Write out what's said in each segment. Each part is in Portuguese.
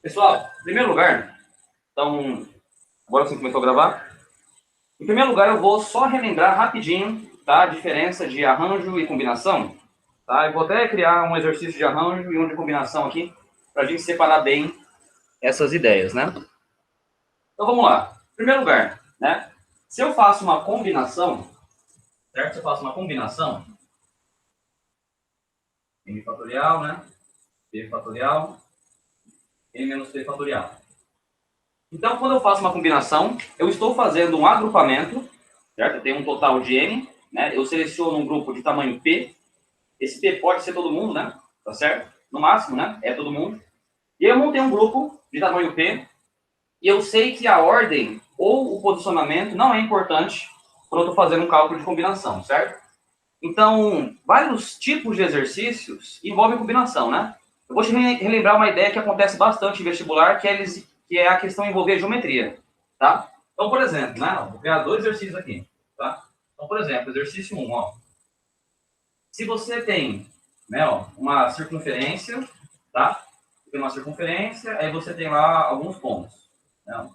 Pessoal, em primeiro lugar, então, agora sim começou a gravar. Em primeiro lugar, eu vou só relembrar rapidinho, tá, a diferença de arranjo e combinação. Tá? Eu vou até criar um exercício de arranjo e um de combinação aqui, para a gente separar bem essas ideias, né? Então vamos lá. Em primeiro lugar, né? Se eu faço uma combinação, certo? Se eu faço uma combinação, n fatorial, né? P fatorial, n menos p fatorial. Então, quando eu faço uma combinação, eu estou fazendo um agrupamento, certo? Eu tenho um total de n, né? Eu seleciono um grupo de tamanho p. Esse p pode ser todo mundo, né? Tá certo? No máximo, né? É todo mundo. E eu montei um grupo de tamanho p. E eu sei que a ordem ou o posicionamento não é importante quando eu estou fazendo um cálculo de combinação, certo? Então, vários tipos de exercícios envolvem combinação, né? Eu vou te relembrar uma ideia que acontece bastante em vestibular, que é a questão de envolver geometria, tá? Então, por exemplo, né? Vou criar dois exercícios aqui, tá? Então, por exemplo, exercício 1, ó. Se você tem, né, ó, uma circunferência, tá? Tem uma circunferência, aí você tem lá alguns pontos, né?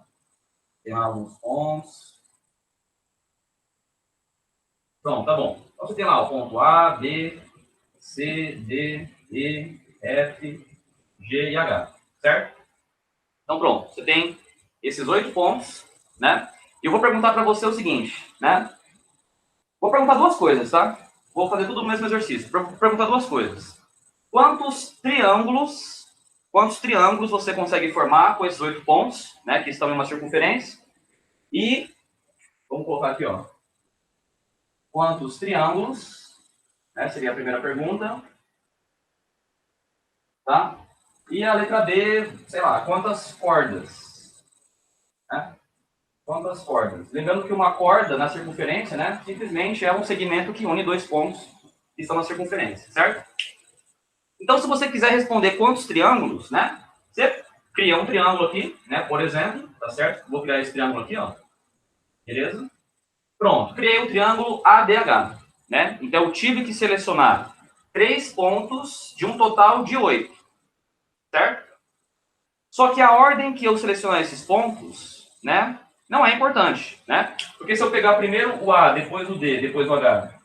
Tem lá alguns pontos. Pronto, tá bom. Então, você tem lá o ponto A, B, C, D, E, F, G e H, certo? Então, pronto, você tem esses 8 pontos, né? E eu vou perguntar para você o seguinte, né? Vou perguntar duas coisas, tá? Vou fazer tudo no mesmo exercício. Vou perguntar duas coisas. Quantos quantos triângulos você consegue formar com esses 8 pontos, né? Que estão em uma circunferência? E, vamos colocar aqui, ó. Quantos triângulos, né? Seria a primeira pergunta, tá? E a letra B, sei lá, quantas cordas, né? Quantas cordas? Lembrando que uma corda na circunferência, né, simplesmente é um segmento que une dois pontos que estão na circunferência, certo? Então, se você quiser responder quantos triângulos, né, você cria um triângulo aqui, né, por exemplo, tá certo? Vou criar esse triângulo aqui, ó. Beleza? Pronto, criei um triângulo ADH, né? Então, eu tive que selecionar 3 pontos de um total de 8, certo? Só que a ordem que eu selecionar esses pontos, né, não é importante, né? Porque se eu pegar primeiro o A, depois o D, depois o H,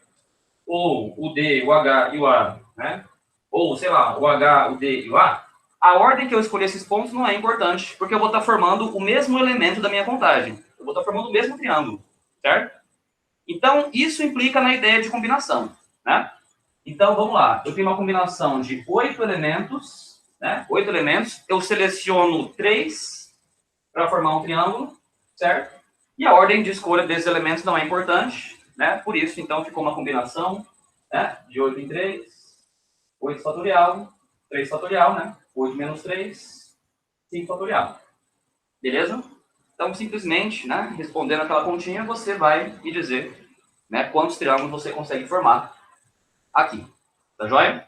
ou o D, o H e o A, né? Ou, sei lá, o H, o D e o a ordem que eu escolher esses pontos não é importante, porque eu vou estar formando o mesmo elemento da minha contagem. Eu vou estar formando o mesmo triângulo, certo? Então, isso implica na ideia de combinação, né? Então, vamos lá. Eu tenho uma combinação de 8 elementos, né? 8 elementos. Eu seleciono 3 para formar um triângulo, certo? E a ordem de escolha desses elementos não é importante, né? Por isso, então, ficou uma combinação, né? De 8 em 3, 8 fatorial, 3 fatorial, né? 8 menos 3, 5 fatorial. Beleza? Então, simplesmente, né? Respondendo aquela continha, você vai me dizer, né? Quantos triângulos você consegue formar aqui. Tá joia?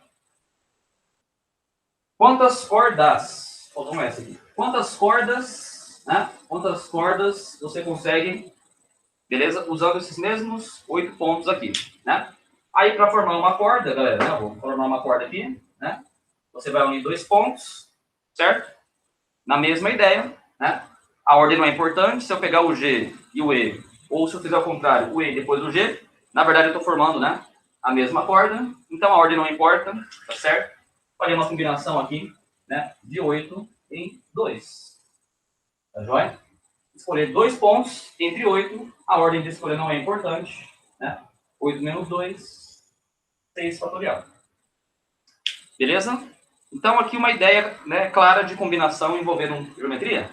Quantas cordas? Faltou essa aqui. Quantas cordas, né? Quantas cordas você consegue, beleza? Usando esses mesmos 8 pontos aqui, né? Aí, para formar uma corda, galera, né? Vou formar uma corda aqui, né? Você vai unir dois pontos, certo? Na mesma ideia, né? A ordem não é importante. Se eu pegar o G e o E, ou se eu fizer o contrário, o E depois do G, na verdade eu estou formando, né? A mesma corda. Então a ordem não importa, tá certo? Farei uma combinação aqui, né? De 8 em 2. Tá joia? Escolher dois pontos entre 8. A ordem de escolha não é importante, né? 8 menos 2, 6 fatorial. Beleza? Então, aqui uma ideia, né, clara de combinação envolvendo geometria,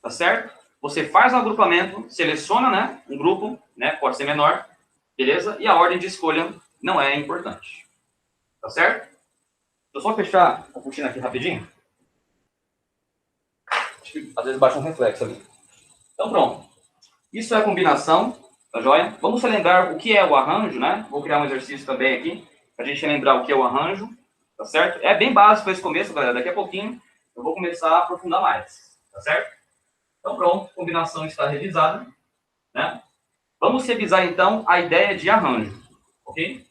tá certo? Você faz um agrupamento, seleciona, né, um grupo, né, pode ser menor, beleza? E a ordem de escolha não é importante, tá certo? Deixa eu só fechar a cortina aqui rapidinho. Acho que às vezes baixa um reflexo ali. Então, pronto. Isso é a combinação, tá joia? Vamos relembrar o que é o arranjo, né? Vou criar um exercício também aqui, pra gente relembrar o que é o arranjo, tá certo? É bem básico esse começo, galera. Daqui a pouquinho eu vou começar a aprofundar mais, tá certo? Então, pronto, a combinação está revisada, né? Vamos revisar, então, a ideia de arranjo, ok?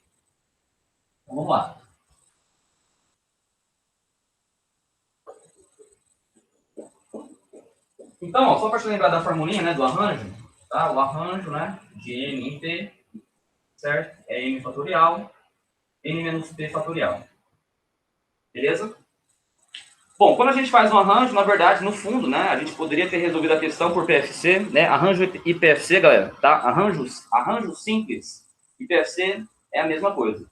Então, vamos lá. Então, ó, só para te lembrar da formulinha, né, do arranjo, tá? O arranjo, né, de n em p, certo? É n fatorial, n menos p fatorial. Beleza? Bom, quando a gente faz um arranjo, na verdade, no fundo, né, a gente poderia ter resolvido a questão por PFC, né? Arranjo e PFC, galera, tá? Arranjo simples e PFC é a mesma coisa.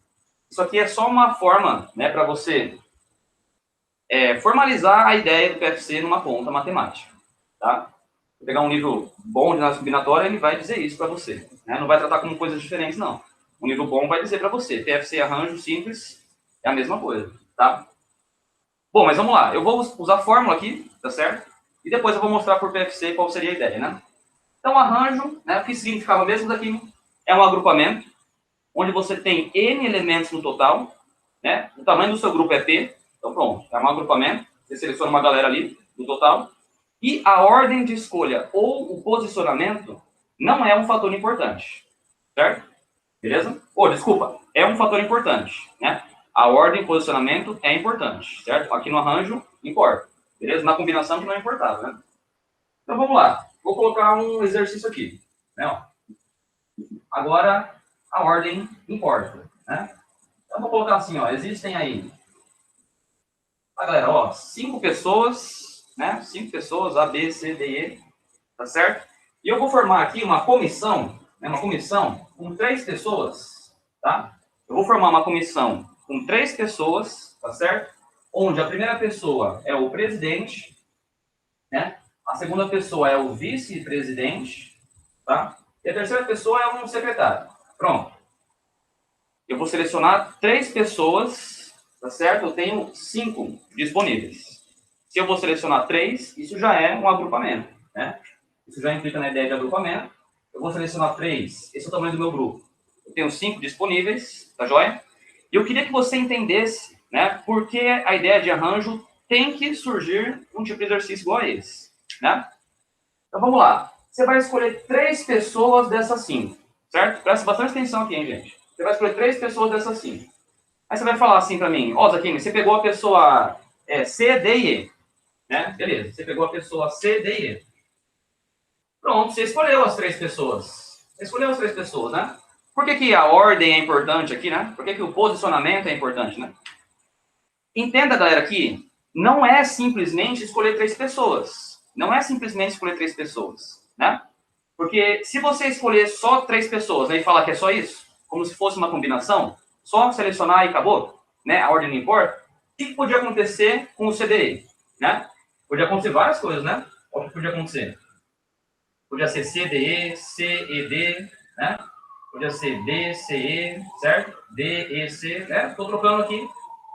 Isso aqui é só uma forma, né, para você formalizar a ideia do PFC numa conta matemática, tá? Se pegar um livro bom de análise combinatória, ele vai dizer isso para você, né? Não vai tratar como coisas diferentes, não. Um livro bom vai dizer para você, PFC arranjo simples é a mesma coisa, tá? Bom, mas vamos lá. Eu vou usar a fórmula aqui, tá certo? E depois eu vou mostrar por PFC qual seria a ideia, né? Então, arranjo, né, o que significava mesmo daqui, é um agrupamento, onde você tem N elementos no total, né? O tamanho do seu grupo é P, então pronto, é um agrupamento, você seleciona uma galera ali, no total, e a ordem de escolha ou o posicionamento não é um fator importante, certo? Beleza? Desculpa, é um fator importante, né? A ordem e posicionamento é importante, certo? Aqui no arranjo, importa. Beleza? Na combinação que não é importava, né? Então, vamos lá. Vou colocar um exercício aqui, né? Ó. Agora, a ordem importa, né? Então, vou colocar assim, ó. Existem aí, galera, ó, 5 pessoas, né? 5 pessoas, A, B, C, D, E, tá certo? E eu vou formar aqui uma comissão, né? Uma comissão com 3 pessoas, tá? Eu vou formar uma comissão com 3 pessoas, tá certo? Onde a primeira pessoa é o presidente, né? A segunda pessoa é o vice-presidente, tá? E a terceira pessoa é um secretário. Pronto. Eu vou selecionar 3 pessoas, tá certo? Eu tenho 5 disponíveis. Se eu vou selecionar 3, isso já é um agrupamento, né? Isso já implica na ideia de agrupamento. Eu vou selecionar 3, esse é o tamanho do meu grupo. Eu tenho 5 disponíveis, tá joia? E eu queria que você entendesse, né, por que a ideia de arranjo tem que surgir um tipo de exercício igual a esse, né? Então vamos lá. Você vai escolher 3 pessoas dessas 5, certo? Presta bastante atenção aqui, hein, gente? Você vai escolher 3 pessoas dessas 5. Aí você vai falar assim para mim, Zaquini, você pegou a pessoa C, D e E, né? Beleza, você pegou a pessoa C, D e E. Pronto, você escolheu as 3 pessoas. Você escolheu as 3 pessoas, né? Por que a ordem é importante aqui, né? Por que o posicionamento é importante, né? Entenda, galera, que não é simplesmente escolher 3 pessoas. Não é simplesmente escolher 3 pessoas, né? Porque se você escolher só 3 pessoas, né, e falar que é só isso, como se fosse uma combinação, só selecionar e acabou, né? A ordem não importa. O que podia acontecer com o CDE, né? Podia acontecer várias coisas, né? O que podia acontecer? Podia ser CDE, CED, né? Podia ser D, CE, certo? D, E, C, né? Estou trocando aqui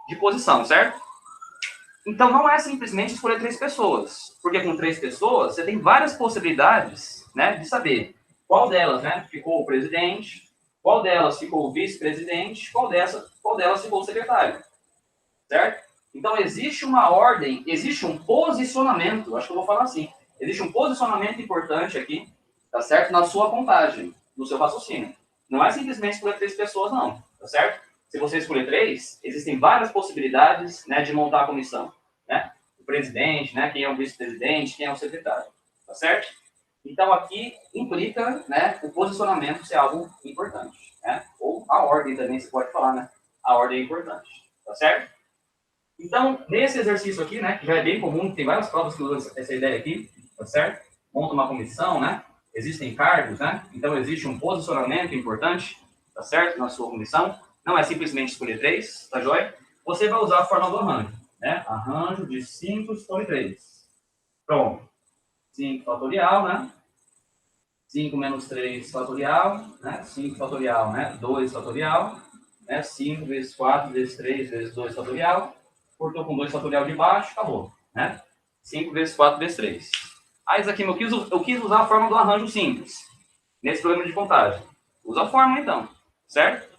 de posição, certo? Então, não é simplesmente escolher 3 pessoas, porque com 3 pessoas, você tem várias possibilidades, né, de saber qual delas, né, ficou o presidente, qual delas ficou o vice-presidente, qual delas ficou o secretário, certo? Então, existe uma ordem, existe um posicionamento, acho que eu vou falar assim, existe um posicionamento importante aqui, tá certo? Na sua contagem, no seu raciocínio. Não é simplesmente escolher 3 pessoas, não, tá certo? Se você escolher 3, existem várias possibilidades, né, de montar a comissão, né? O presidente, né, quem é o vice-presidente, quem é o secretário, tá certo? Então, aqui implica, né, o posicionamento ser algo importante, né? Ou a ordem também, você pode falar, né? A ordem é importante, tá certo? Então, nesse exercício aqui, né, que já é bem comum, tem várias provas que usam essa ideia aqui, tá certo? Monta uma comissão, né? Existem cargos, né? Então, existe um posicionamento importante, tá certo? Na sua comissão. Não é simplesmente escolher 3, tá joia? Você vai usar a forma do arranjo, né? Arranjo de 5 sobre 3. Pronto. 5 fatorial, né? 5 menos 3 fatorial, né? 5 fatorial, né? 2 fatorial, né? 5 vezes 4 vezes 3 vezes 2 fatorial. Cortou com 2 fatorial de baixo, acabou, né? 5 vezes 4 vezes 3. Aí, isso aqui, eu quis usar a forma do arranjo simples, nesse problema de contagem. Usa a fórmula, então, certo?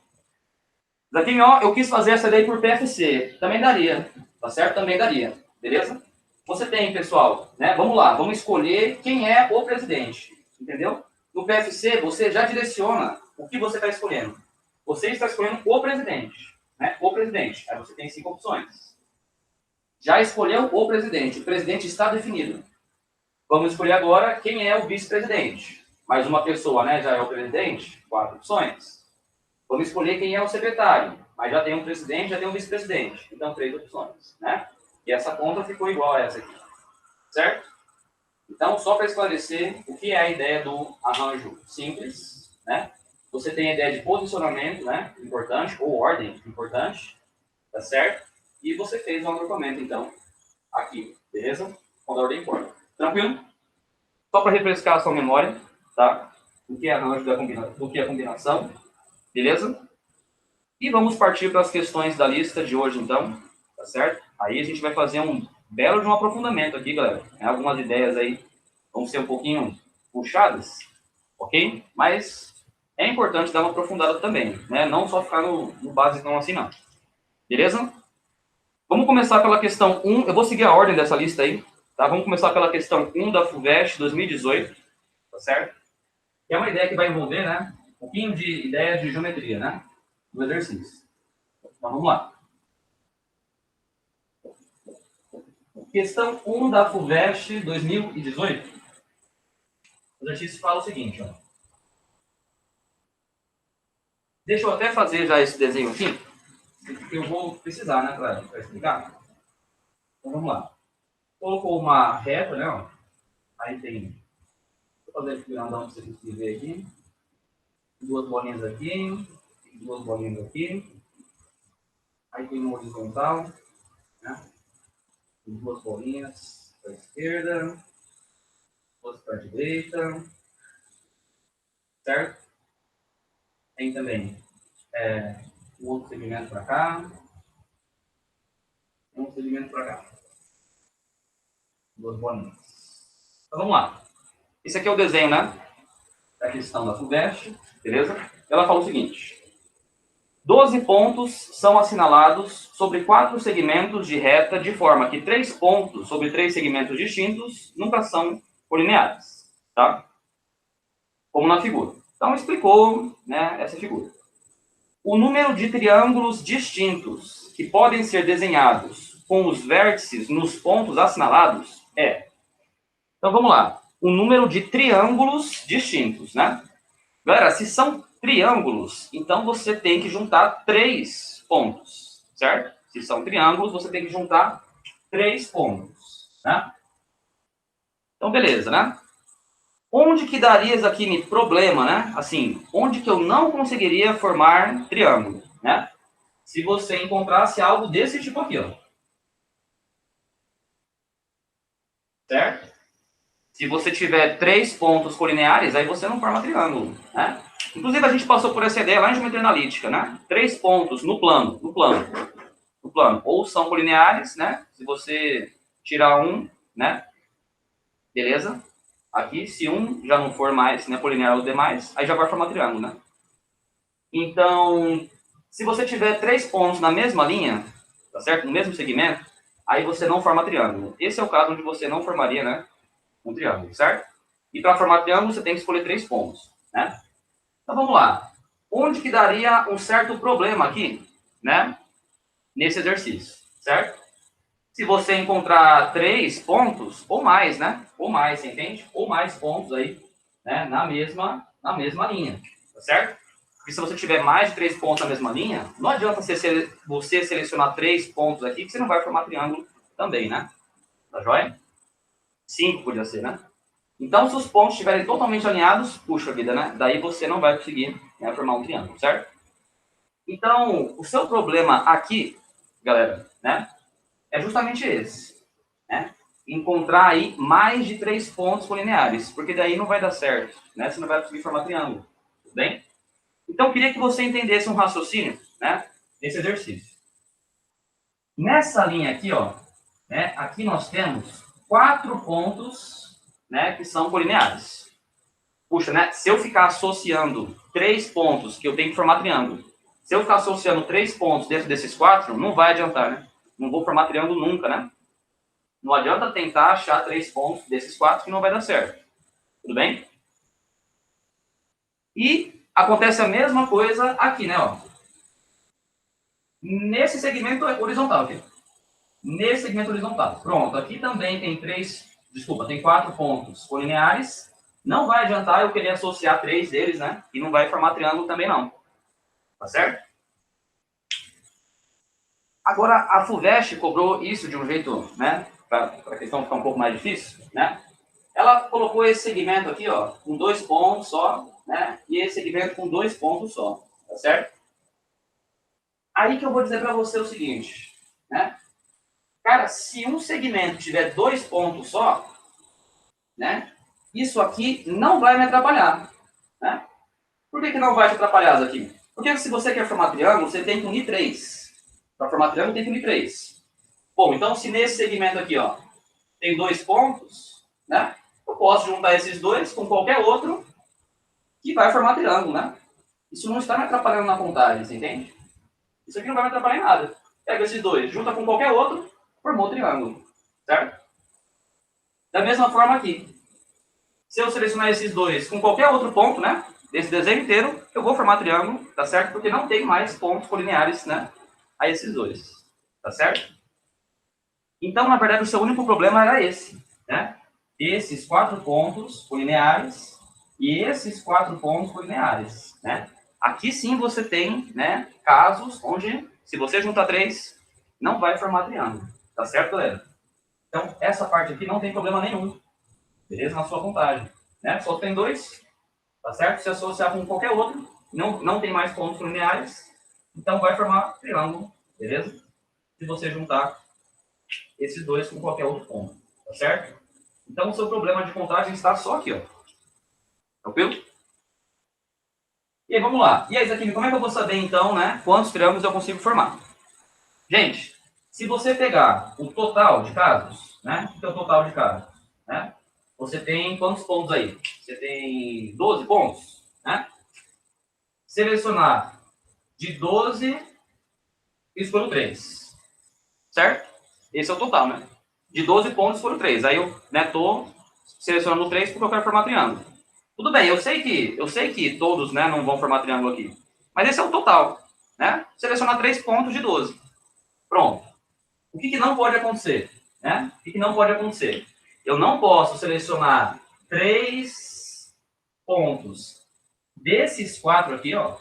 Daqui, ó, eu quis fazer essa daí por PFC. Também daria, tá certo? Também daria, beleza? Você tem, pessoal, né? Vamos lá, vamos escolher quem é o presidente, entendeu? No PFC, você já direciona o que você está escolhendo. Você está escolhendo o presidente, né? O presidente. Aí você tem 5 opções. Já escolheu o presidente está definido. Vamos escolher agora quem é o vice-presidente. Mais uma pessoa, né? Já é o presidente, 4 opções. Vamos escolher quem é o secretário. Mas já tem um presidente, já tem um vice-presidente. Então, 3 opções, né? E essa conta ficou igual a essa aqui. Certo? Então, só para esclarecer, o que é a ideia do arranjo simples, né? Você tem a ideia de posicionamento, né? Importante, ou ordem importante, tá certo? E você fez um agrupamento, então, aqui, beleza? Quando a ordem importa. Tranquilo? Só para refrescar a sua memória, tá? O que é arranjo do que é combinação, beleza? E vamos partir para as questões da lista de hoje, então, tá certo? Aí a gente vai fazer um belo de um aprofundamento aqui, galera. Algumas ideias aí vão ser um pouquinho puxadas, ok? Mas é importante dar uma aprofundada também, né? Não só ficar no basicão assim, não. Beleza? Vamos começar pela questão 1. Eu vou seguir a ordem dessa lista aí, tá? Vamos começar pela questão 1 da FUVEST 2018, tá certo? Que é uma ideia que vai envolver, né? Um pouquinho de ideia de geometria, né? Do exercício. Então, vamos lá. Questão 1 da FUVEST 2018. O exercício fala o seguinte, ó. Deixa eu até fazer já esse desenho aqui, porque eu vou precisar, né, para explicar. Então, vamos lá. Colocou uma reta, né, ó. Aí tem... Vou fazer aqui grandão para você conseguir ver aqui. 2 bolinhas aqui, 2 bolinhas aqui. Aí tem uma horizontal, né? Tem 2 bolinhas para a esquerda, 2 para a direita, certo? Tem também um outro segmento para cá, um outro segmento para cá. 2 bolinhas. Então vamos lá. Esse aqui é o desenho, né? Da questão da FUVEST, beleza? Ela fala o seguinte: 12 pontos são assinalados sobre 4 segmentos de reta, de forma que 3 pontos sobre 3 segmentos distintos nunca são colineares, tá? Como na figura. Então, explicou, né, essa figura. O número de triângulos distintos que podem ser desenhados com os vértices nos pontos assinalados é... Então, vamos lá. O número de triângulos distintos, né? Galera, se são triângulos, então você tem que juntar 3 pontos, certo? Se são triângulos, você tem que juntar 3 pontos, né? Então, beleza, né? Onde que daria isso aqui problema, né? Assim, onde que eu não conseguiria formar triângulo, né? Se você encontrasse algo desse tipo aqui, ó. Certo? Se você tiver 3 pontos colineares, aí você não forma triângulo, né? Inclusive, a gente passou por essa ideia lá em geometria analítica, né? 3 pontos no plano. Ou são colineares, né? Se você tirar um, né? Beleza? Aqui, se um já não for mais, né, colinear os demais, aí já vai formar triângulo, né? Então, se você tiver 3 pontos na mesma linha, tá certo? No mesmo segmento, aí você não forma triângulo. Esse é o caso onde você não formaria, né, um triângulo, certo? E para formar triângulo, você tem que escolher 3 pontos, né? Então, vamos lá. Onde que daria um certo problema aqui, né? Nesse exercício, certo? Se você encontrar 3 pontos, ou mais, né? Ou mais, você entende? Ou mais pontos aí, né? Na mesma linha, tá certo? Porque se você tiver mais de 3 pontos na mesma linha, não adianta você selecionar 3 pontos aqui, que você não vai formar triângulo também, né? Tá joia? 5 podia ser, né? Então, se os pontos estiverem totalmente alinhados, puxa vida, né? Daí você não vai conseguir, né, formar um triângulo, certo? Então, o seu problema aqui, galera, né? É justamente esse, né? Encontrar aí mais de 3 pontos colineares, porque daí não vai dar certo, né? Você não vai conseguir formar triângulo, tudo bem? Então, eu queria que você entendesse um raciocínio, né, nesse exercício. Nessa linha aqui, ó, né, aqui nós temos 4 pontos, né, que são colineares. Puxa, né, se eu ficar associando 3 pontos, que eu tenho que formar triângulo, se eu ficar associando 3 pontos dentro desses 4, não vai adiantar, né? Não vou formar triângulo nunca, né? Não adianta tentar achar 3 pontos desses 4 que não vai dar certo. Tudo bem? E acontece a mesma coisa aqui, né? Ó. Nesse segmento horizontal aqui. Nesse segmento horizontal. Pronto, aqui também tem 3 Desculpa, tem 4 pontos colineares. Não vai adiantar eu querer associar 3 deles, né? E não vai formar triângulo também não. Tá certo? Agora, a FUVEST cobrou isso de um jeito, né? Para a questão ficar um pouco mais difícil, né? Ela colocou esse segmento aqui, ó, com 2 pontos só, né? E esse segmento com 2 pontos só, tá certo? Aí que eu vou dizer para você o seguinte, né? Cara, se um segmento tiver 2 pontos só, né? Isso aqui não vai me atrapalhar, né? Por que não vai te atrapalhar isso aqui? Porque se você quer formar triângulo, você tem que unir 3. Para formar triângulo, tem que unir 3. Bom, então se nesse segmento aqui, ó, tem 2 pontos, né? Eu posso juntar esses dois com qualquer outro que vai formar triângulo, né? Isso não está me atrapalhando na contagem, você entende? Isso aqui não vai me atrapalhar em nada. Pega esses dois, junta com qualquer outro, formou triângulo, certo? Da mesma forma aqui. Se eu selecionar esses dois com qualquer outro ponto, né? Desse desenho inteiro, eu vou formar triângulo, tá certo? Porque não tem mais pontos colineares, né? A esses dois, tá certo? Então, na verdade, o seu único problema era esse, né? Esses 4 pontos colineares e esses 4 pontos colineares, né? Aqui sim você tem, né, casos onde, se você juntar 3, não vai formar triângulo, tá certo, galera? Então, essa parte aqui não tem problema nenhum, beleza? Na sua contagem, né? Só tem 2, tá certo? Se associar com qualquer outro, não tem mais pontos lineares, então vai formar triângulo, beleza? Se você juntar esses dois com qualquer outro ponto, tá certo? Então o seu problema de contagem está só aqui, ó. Tranquilo? E aí, vamos lá. E aí, Zaquini, como é que eu vou saber, então, né, quantos triângulos eu consigo formar? Gente, se você pegar o total de casos, né, o que é o total de casos, né, você tem quantos pontos aí? Você tem 12 pontos, né? Selecionar de 12, escolho 3. Certo? Esse é o total, né? De 12 pontos, escolho 3. Aí eu estou, né, selecionando 3 porque eu quero formar triângulo. Tudo bem, eu sei que todos, né, não vão formar triângulo aqui. Mas esse é o total, né? Selecionar 3 pontos de 12. Pronto. O que não pode acontecer? Né? O que não pode acontecer? Eu não posso selecionar 3 pontos desses 4 aqui, ó,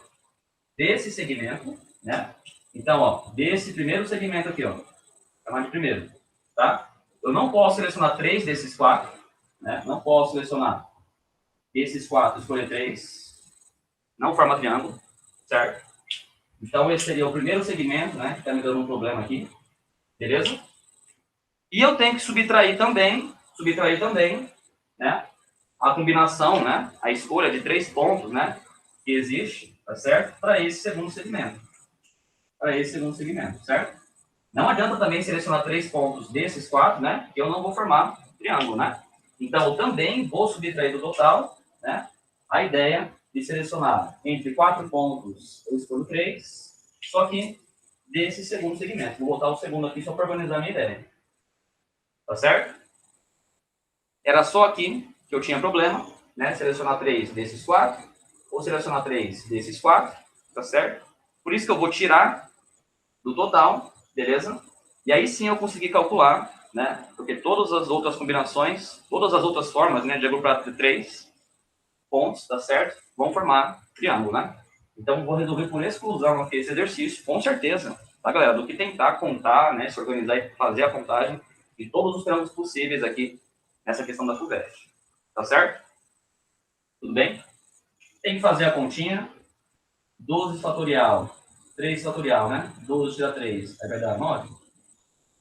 desse segmento, né? Então, ó, desse primeiro segmento aqui, ó, chamar de primeiro, tá? Eu não posso selecionar 3 desses 4, né? Não posso selecionar esses 4, escolher 3, não forma triângulo, certo? Então, esse seria o primeiro segmento, né? Que está me dando um problema aqui, beleza? E eu tenho que subtrair também, né? A combinação, né? A escolha de 3 pontos, né? Que existe, tá certo? Para esse segundo segmento. Certo? Não adianta também selecionar 3 pontos desses 4, né? Que eu não vou formar triângulo, né? Então, eu também vou subtrair do total, né? A ideia de selecionar entre 4 pontos, eu escolho 3, só que desse segundo segmento. Vou botar o segundo aqui só para organizar a minha ideia. Tá certo? Era só aqui que eu tinha problema, né? Selecionar 3 desses 4, ou selecionar 3 desses 4, tá certo? Por isso que eu vou tirar do total, beleza? E aí sim eu consegui calcular, né? Porque todas as outras combinações, todas as outras formas, né, de agrupar 3 pontos, tá certo? Vão formar triângulo, né? Então vou resolver por exclusão aqui esse exercício, com certeza, tá, galera? Do que tentar contar, né, se organizar e fazer a contagem de todos os triângulos possíveis aqui nessa questão da FUVEST. Tá certo? Tudo bem? Tem que fazer a continha. 12 fatorial, 3 fatorial, né? 12 tira 3, vai dar 9.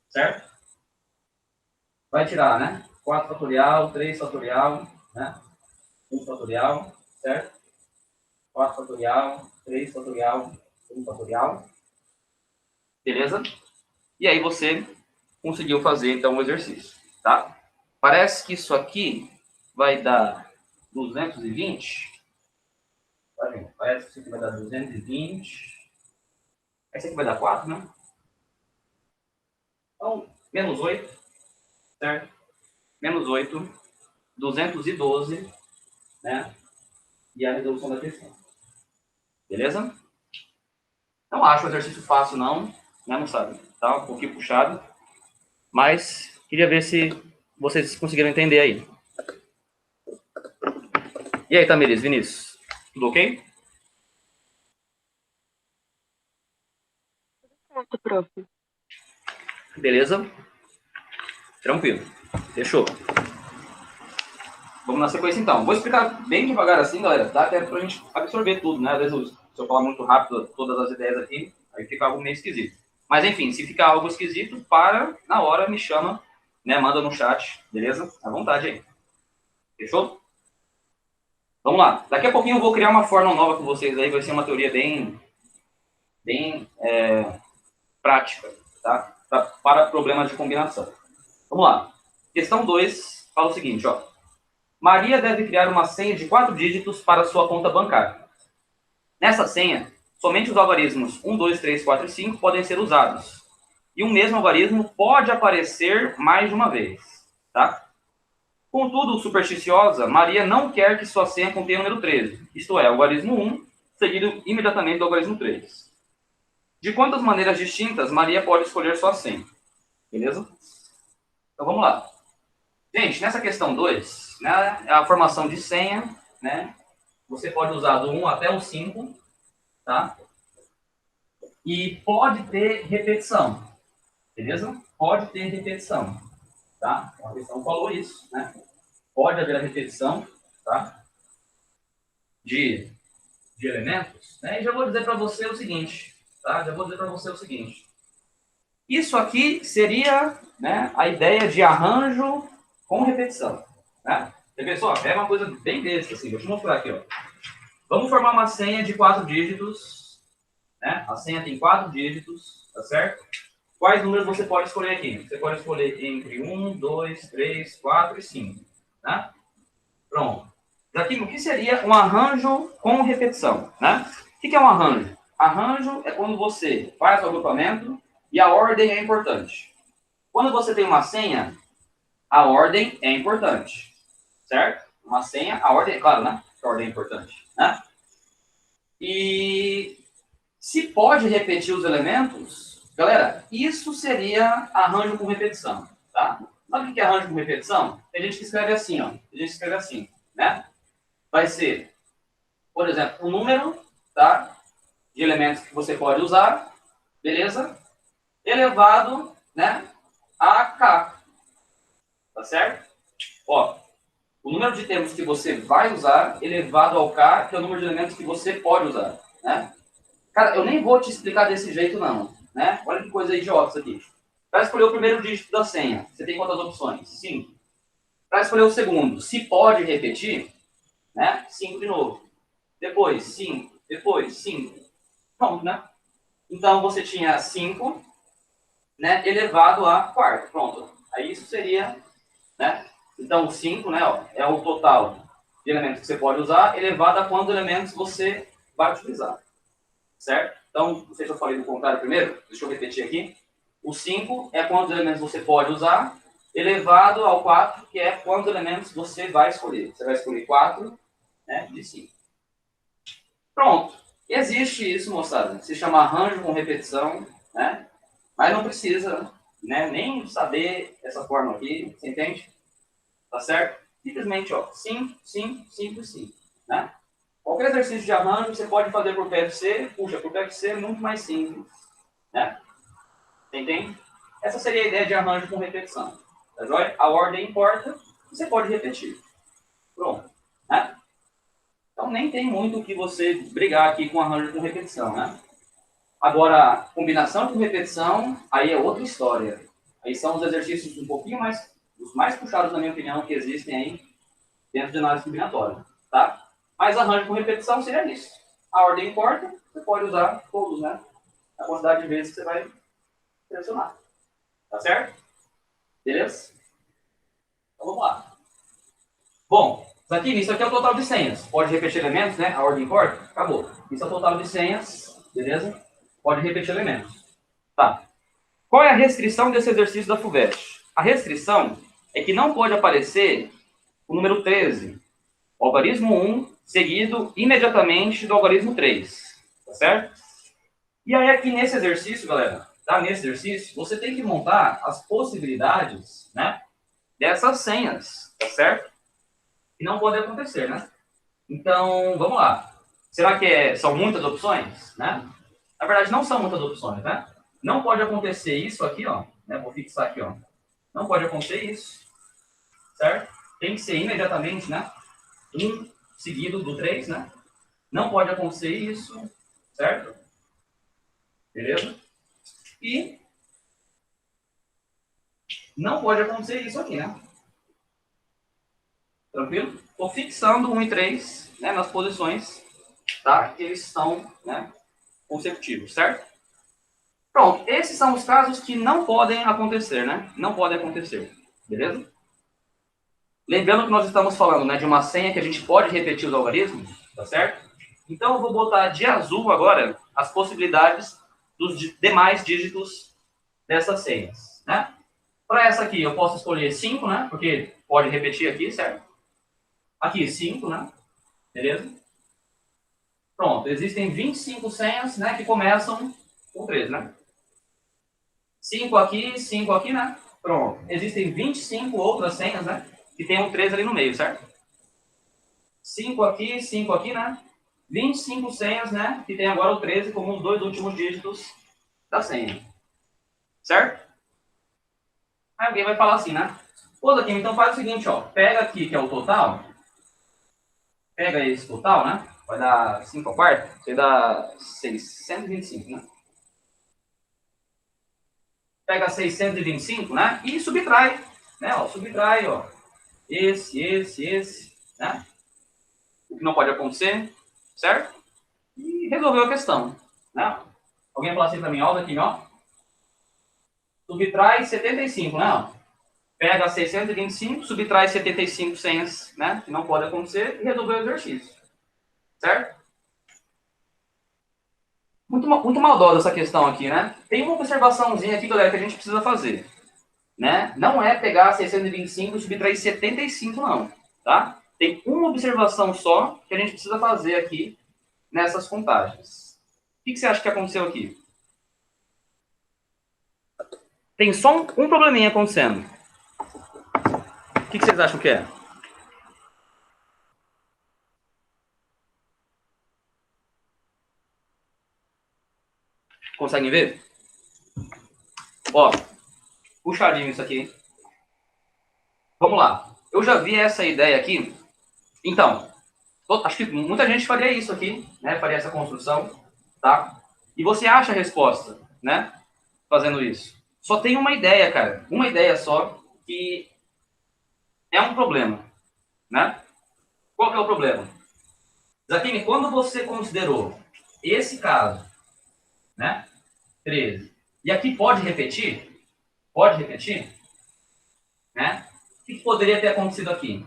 Certo? Vai tirar, né? 4 fatorial, 3 fatorial, né? 1 fatorial, certo? 4 fatorial, 3 fatorial, 1 fatorial. Beleza? E aí você conseguiu fazer, então, o exercício, tá? Parece que isso aqui vai dar 220. Parece que isso aqui vai dar 220. Esse aqui vai dar 4, né? Então, menos 8, certo? Menos 8, 212, né? E a resolução da questão. Beleza? Não acho o exercício fácil, não. Né? Não sabe. Tá um pouquinho puxado. Mas queria ver se vocês conseguiram entender aí. E aí, Tamiris, Vinícius, tudo ok? Certo, prof. Beleza? Tranquilo. Fechou. Vamos na sequência, então. Vou explicar bem devagar assim, galera. Dá até pra gente absorver tudo, né? Às vezes, se eu falar muito rápido todas as ideias aqui, aí fica algo meio esquisito. Mas, enfim, se ficar algo esquisito, para, na hora, me chama, né? Manda no chat, beleza? À vontade aí. Fechou? Vamos lá. Daqui a pouquinho eu vou criar uma fórmula nova com vocês aí. Vai ser uma teoria bem prática, tá? Para problemas de combinação. Vamos lá. Questão 2 fala o seguinte, ó. Maria deve criar uma senha de 4 dígitos para sua conta bancária. Nessa senha, somente os algarismos 1, 2, 3, 4 e 5 podem ser usados. E o mesmo algarismo pode aparecer mais de uma vez, tá? Contudo, supersticiosa, Maria não quer que sua senha contenha o número 13, isto é, o algarismo 1, seguido imediatamente do algarismo 3. De quantas maneiras distintas Maria pode escolher sua senha? Beleza? Então vamos lá. Gente, nessa questão 2, né, é a formação de senha, né? Você pode usar do 1 até o 5, tá? E pode ter repetição, beleza? Pode ter repetição, tá? A questão falou isso, né? Pode haver a repetição, tá? De elementos, né? E já vou dizer para você o seguinte, tá? Já vou dizer para você o seguinte. Isso aqui seria, né, a ideia de arranjo com repetição, né? Você pensou, é uma coisa bem besta, assim. Vou te mostrar aqui, ó. Vamos formar uma senha de 4 dígitos, né? A senha tem 4 dígitos, tá certo? Quais números você pode escolher aqui? Você pode escolher entre 1, 2, 3, 4 e 5, né? Pronto. Daqui, o que seria um arranjo com repetição, né? O que é um arranjo? Arranjo é quando você faz o agrupamento e a ordem é importante. Quando você tem uma senha, a ordem é importante, certo? Uma senha, a ordem, é claro, né? A ordem é importante, né? E se pode repetir os elementos, galera, isso seria arranjo com repetição, tá? Sabe o que é arranjo com repetição? Tem gente que escreve assim, ó. Tem gente que escreve assim, né? Vai ser, por exemplo, o número, tá? De elementos que você pode usar, beleza? Elevado, né? A k, tá certo? Ó, o número de termos que você vai usar elevado ao k, que é o número de elementos que você pode usar, né? Cara, eu nem vou te explicar desse jeito, não, né? Olha que coisa idiota isso aqui. Para escolher o primeiro dígito da senha, você tem quantas opções? 5. Para escolher o segundo, se pode repetir, né? 5 de novo. Depois 5. Depois 5. Pronto, né? Então, você tinha 5, né? Elevado a quarto. Pronto. Aí isso seria, né? Então, o 5, né? Ó, é o total de elementos que você pode usar, elevado a quantos elementos você vai utilizar. Certo? Então, não sei se eu falei do contrário primeiro. Deixa eu repetir aqui. O 5 é quantos elementos você pode usar, elevado ao 4, que é quantos elementos você vai escolher. Você vai escolher 4, né, de 5. Pronto. Existe isso, moçada. Se chama arranjo com repetição, né? Mas não precisa, né, nem saber essa forma aqui, você entende? Tá certo? Simplesmente, ó, 5, 5, 5 e 5, né? Qualquer exercício de arranjo você pode fazer por PFC, puxa, por PFC é muito mais simples, né? Entende? Essa seria a ideia de arranjo com repetição. Tá joia? A ordem importa, você pode repetir. Pronto, né? Então nem tem muito o que você brigar aqui com arranjo com repetição, né? Agora, combinação com repetição, aí é outra história. Aí são os exercícios um pouquinho mais, os mais puxados, na minha opinião, que existem aí dentro de análise combinatória, tá? Mas arranjo com repetição seria isso. A ordem importa, você pode usar todos, né? A quantidade de vezes que você vai selecionar. Tá certo? Beleza? Então vamos lá. Bom, aqui, isso aqui é o total de senhas. Pode repetir elementos, né? A ordem importa? Acabou. Isso é o total de senhas, beleza? Pode repetir elementos. Tá. Qual é a restrição desse exercício da FUVEST? A restrição é que não pode aparecer o número 13, o algarismo 1, seguido imediatamente do algarismo 3. Tá certo? E aí, aqui nesse exercício, galera, tá? Nesse exercício, você tem que montar as possibilidades, né? dessas senhas, tá certo? E não pode acontecer, né? Então, vamos lá. Será que são muitas opções, né? Na verdade, não são muitas opções, né? Não pode acontecer isso aqui, ó. Né? Vou fixar aqui, ó. Não pode acontecer isso, certo? Tem que ser imediatamente, né? 1 seguido do 3, né? Não pode acontecer isso, certo? Beleza? E não pode acontecer isso aqui, né? Tranquilo? Estou fixando 1 e 3, né, nas posições, tá? Que eles são, né, consecutivos, certo? Pronto, esses são os casos que não podem acontecer, né? Não podem acontecer, beleza? Lembrando que nós estamos falando, né, de uma senha que a gente pode repetir os algarismos, tá certo? Então eu vou botar de azul agora as possibilidades dos demais dígitos dessas senhas, né? Para essa aqui eu posso escolher 5, né? Porque pode repetir aqui, certo? Aqui 5, né? Beleza? Pronto, existem 25 senhas, né, que começam com 3, né? 5 aqui, né? Pronto. Existem 25 outras senhas, né? Que tem um 3 ali no meio, certo? 5 aqui, né? 25 senhas, né? Que tem agora o 13 como os dois últimos dígitos da senha. Certo? Aí alguém vai falar assim, né? Pô, aqui, então faz o seguinte, ó. Pega aqui, que é o total. Pega esse total, né? Vai dar 5 ao quarto. Você dá 625, né? Pega 625, né? E subtrai. Né? Ó, subtrai, ó. Esse, né? O que não pode acontecer, certo? E resolveu a questão, né? Alguém fala assim para mim, ó, aqui, ó. Subtrai 75, né? Ó. Pega 625, subtrai 75 senhas, né? Que não pode acontecer e resolveu o exercício, certo? Muito maldosa essa questão aqui, né? Tem uma observaçãozinha aqui, galera, que a gente precisa fazer, né? Não é pegar 625 e subtrair 75, não, tá? Tem uma observação só que a gente precisa fazer aqui nessas contagens. O que você acha que aconteceu aqui? Tem só um probleminha acontecendo. O que vocês acham que é? Conseguem ver? Ó, puxadinho isso aqui. Vamos lá. Eu já vi essa ideia aqui. Então, acho que muita gente faria isso aqui, né? Faria essa construção, tá? E você acha a resposta, né? Fazendo isso. Só tem uma ideia, cara. Uma ideia só que é um problema, né? Qual que é o problema? Zatini, quando você considerou esse caso, né? 13. E aqui pode repetir? Pode repetir? Né? O que poderia ter acontecido aqui?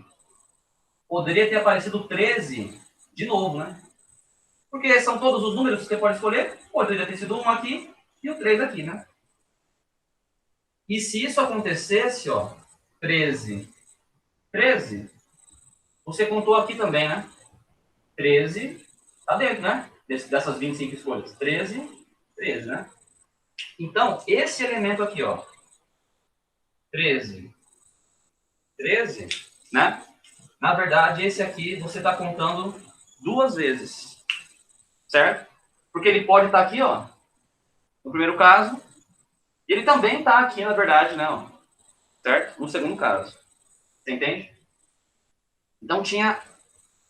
Poderia ter aparecido 13 de novo, né? Porque são todos os números que você pode escolher. Poderia ter sido um aqui e o 3 aqui, né? E se isso acontecesse, ó, 13, 13, você contou aqui também, né? 13 tá dentro, né? Dessas 25 escolhas. 13, 13, né? Então, esse elemento aqui, ó, 13, 13, né? Na verdade, esse aqui você está contando duas vezes, certo? Porque ele pode estar aqui, ó, no primeiro caso, e ele também está aqui, na verdade, né? Ó, certo? No segundo caso. Você entende? Então tinha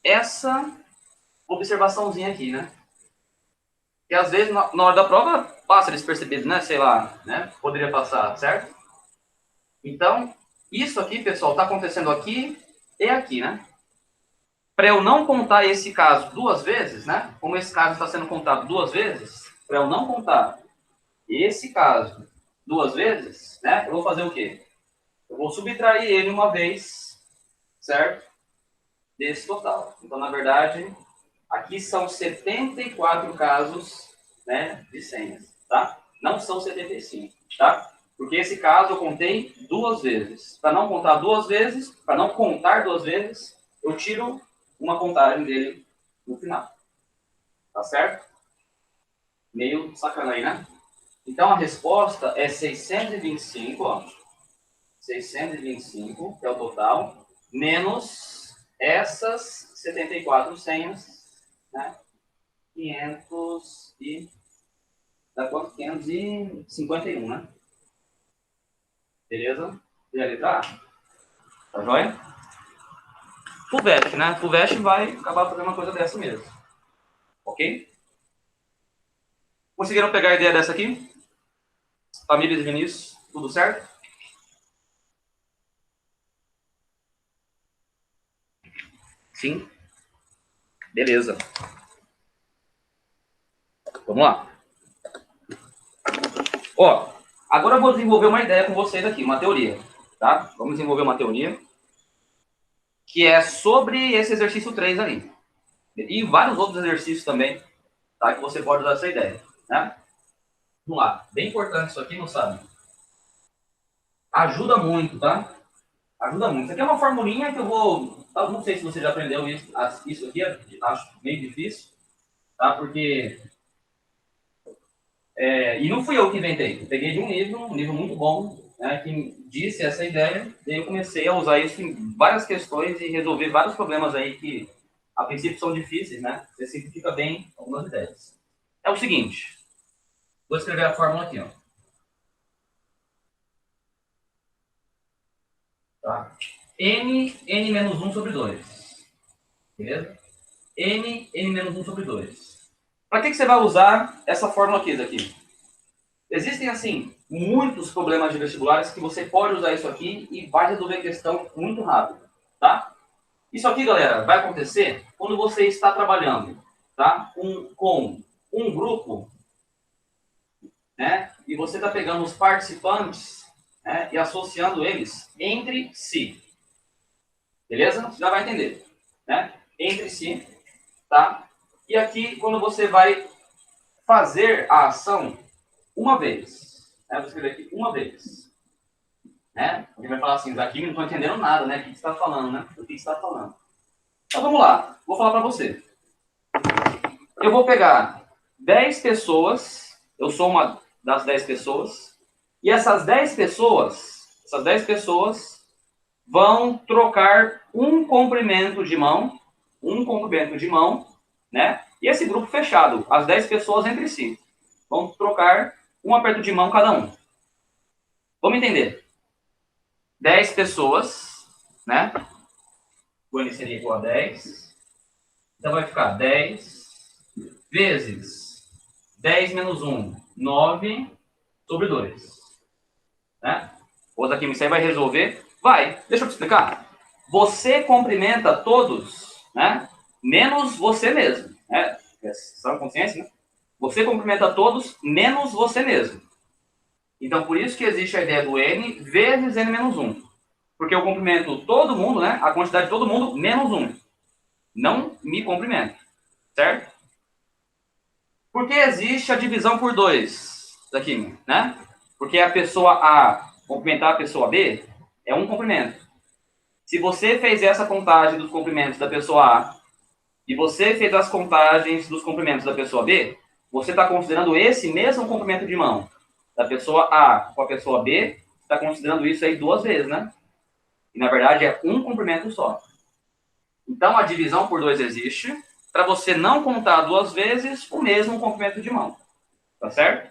essa observaçãozinha aqui, né? Que às vezes, na hora da prova, passa despercebido, né? Sei lá, né? Poderia passar, certo? Então, isso aqui, pessoal, está acontecendo aqui e aqui, né? Para eu não contar esse caso duas vezes, né? Como esse caso está sendo contado duas vezes, para eu não contar esse caso duas vezes, né? Eu vou fazer o quê? Eu vou subtrair ele uma vez, certo? Desse total. Então, na verdade, aqui são 74 casos, né, de senhas, tá? Não são 75, tá? Porque esse caso eu contei duas vezes. Para não contar duas vezes, para não contar duas vezes, eu tiro uma contagem dele no final. Tá certo? Meio sacanagem, né? Então a resposta é 625, ó. 625, que é o total, menos essas 74 senhas, né? 500 e... dá quanto? 551, né? Beleza? E a letra A? Tá joia? FUVEST, né? FUVEST vai acabar fazendo uma coisa dessa mesmo. Ok? Conseguiram pegar a ideia dessa aqui? Família de Vinícius, tudo certo? Sim? Beleza. Vamos lá. Ó, agora eu vou desenvolver uma ideia com vocês aqui, uma teoria. Tá? Vamos desenvolver uma teoria que é sobre esse exercício 3 ali. E vários outros exercícios também, tá? Que você pode usar essa ideia. Né? Vamos lá. Bem importante isso aqui, não sabe? Ajuda muito, tá? Ajuda muito. Isso aqui é uma formulinha que eu vou... Não sei se você já aprendeu isso aqui, acho meio difícil, tá? Porque... e não fui eu que inventei. Eu peguei de um livro muito bom, né, que disse essa ideia, e eu comecei a usar isso em várias questões e resolver vários problemas aí que, a princípio, são difíceis, né? Você simplifica bem algumas ideias. É o seguinte, vou escrever a fórmula aqui, ó. Tá? N-1 sobre 2. Beleza? N-1 sobre 2. Para que você vai usar essa fórmula aqui? Existem, assim, muitos problemas de vestibulares que você pode usar isso aqui e vai resolver a questão muito rápido, tá? Isso aqui, galera, vai acontecer quando você está trabalhando, tá? Com um grupo, né? E você está pegando os participantes, né? E associando eles entre si. Beleza? Você já vai entender, né? Entre si, tá? E aqui, quando você vai fazer a ação uma vez, né? Vou escrever aqui uma vez. Né? Alguém vai falar assim, daqui não estou entendendo nada, né? O que você está falando, né? O que você está falando. Então vamos lá, vou falar para você. Eu vou pegar 10 pessoas, eu sou uma das 10 pessoas, e essas 10 pessoas vão trocar um comprimento de mão, né? E esse grupo fechado, as 10 pessoas entre si, vão trocar um aperto de mão cada um. Vamos entender. 10 pessoas, né? O N seria igual a 10. Então vai ficar 10 vezes 10 menos 1, 9 sobre 2. Né? Outra aqui, isso aí vai resolver? Vai. Deixa eu te explicar. Você cumprimenta todos, né? Menos você mesmo. Né? São consciência, né? Você cumprimenta todos, menos você mesmo. Então, por isso que existe a ideia do N vezes N menos 1. Porque eu cumprimento todo mundo, né? A quantidade de todo mundo, menos 1. Não me cumprimento. Certo? Por que existe a divisão por 2 daqui, né? Porque a pessoa A cumprimentar a pessoa B é um cumprimento. Se você fez essa contagem dos cumprimentos da pessoa A e você fez as contagens dos cumprimentos da pessoa B, você está considerando esse mesmo cumprimento de mão da pessoa A com a pessoa B, está considerando isso aí 2 vezes, né? E na verdade é um cumprimento só. Então a divisão por 2 existe para você não contar 2 vezes o mesmo comprimento de mão. Tá certo?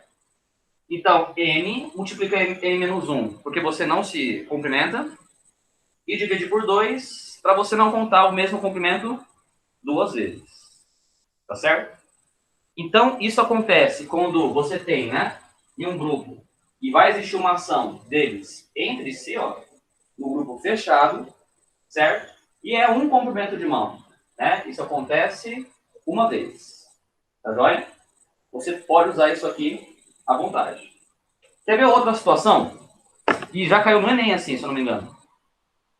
Então, N multiplica N menos 1, porque você não se cumprimenta, e divide por 2 para você não contar o mesmo comprimento 2 vezes. Tá certo? Então, isso acontece quando você tem, né, em um grupo, e vai existir uma ação deles entre si, ó, no grupo fechado, certo? E é um comprimento de mão, né? Isso acontece uma vez. Tá joia? Você pode usar isso aqui à vontade. Quer ver outra situação? E já caiu no Enem assim, se eu não me engano.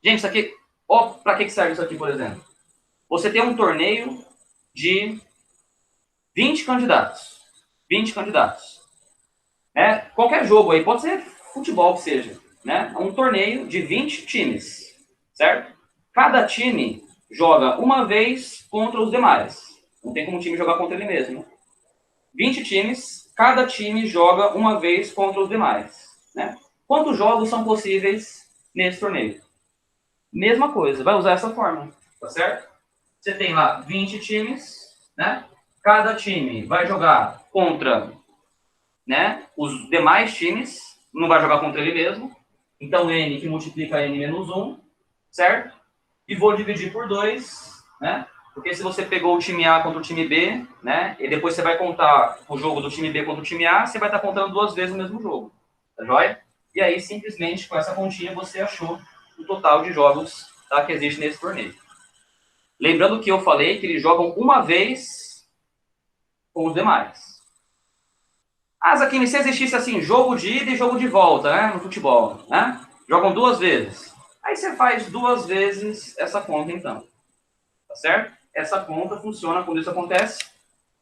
Gente, isso aqui... Ó, para que serve isso aqui, por exemplo? Você tem um torneio de 20 candidatos. 20 candidatos. Qualquer jogo aí, pode ser futebol que seja. Né? Um torneio de 20 times. Certo? Cada time joga uma vez contra os demais. Não tem como um time jogar contra ele mesmo. Né? 20 times, cada time joga uma vez contra os demais. Né? Quantos jogos são possíveis nesse torneio. Mesma coisa, vai usar essa fórmula, tá certo? Você tem lá 20 times, né? Cada time vai jogar contra, né, os demais times, não vai jogar contra ele mesmo. Então, N que multiplica N menos 1, certo? E vou dividir por 2, né? Porque se você pegou o time A contra o time B, né? E depois você vai contar o jogo do time B contra o time A, você vai estar contando 2 vezes o mesmo jogo. Tá joia? E aí, simplesmente, com essa continha, você achou o total de jogos, tá, que existe nesse torneio. Lembrando que eu falei que eles jogam uma vez com os demais. Ah, Zaquini, se existisse assim, jogo de ida e jogo de volta, né? No futebol, né? Jogam 2 vezes. Aí você faz 2 vezes essa conta, então. Tá certo? Essa conta funciona quando isso acontece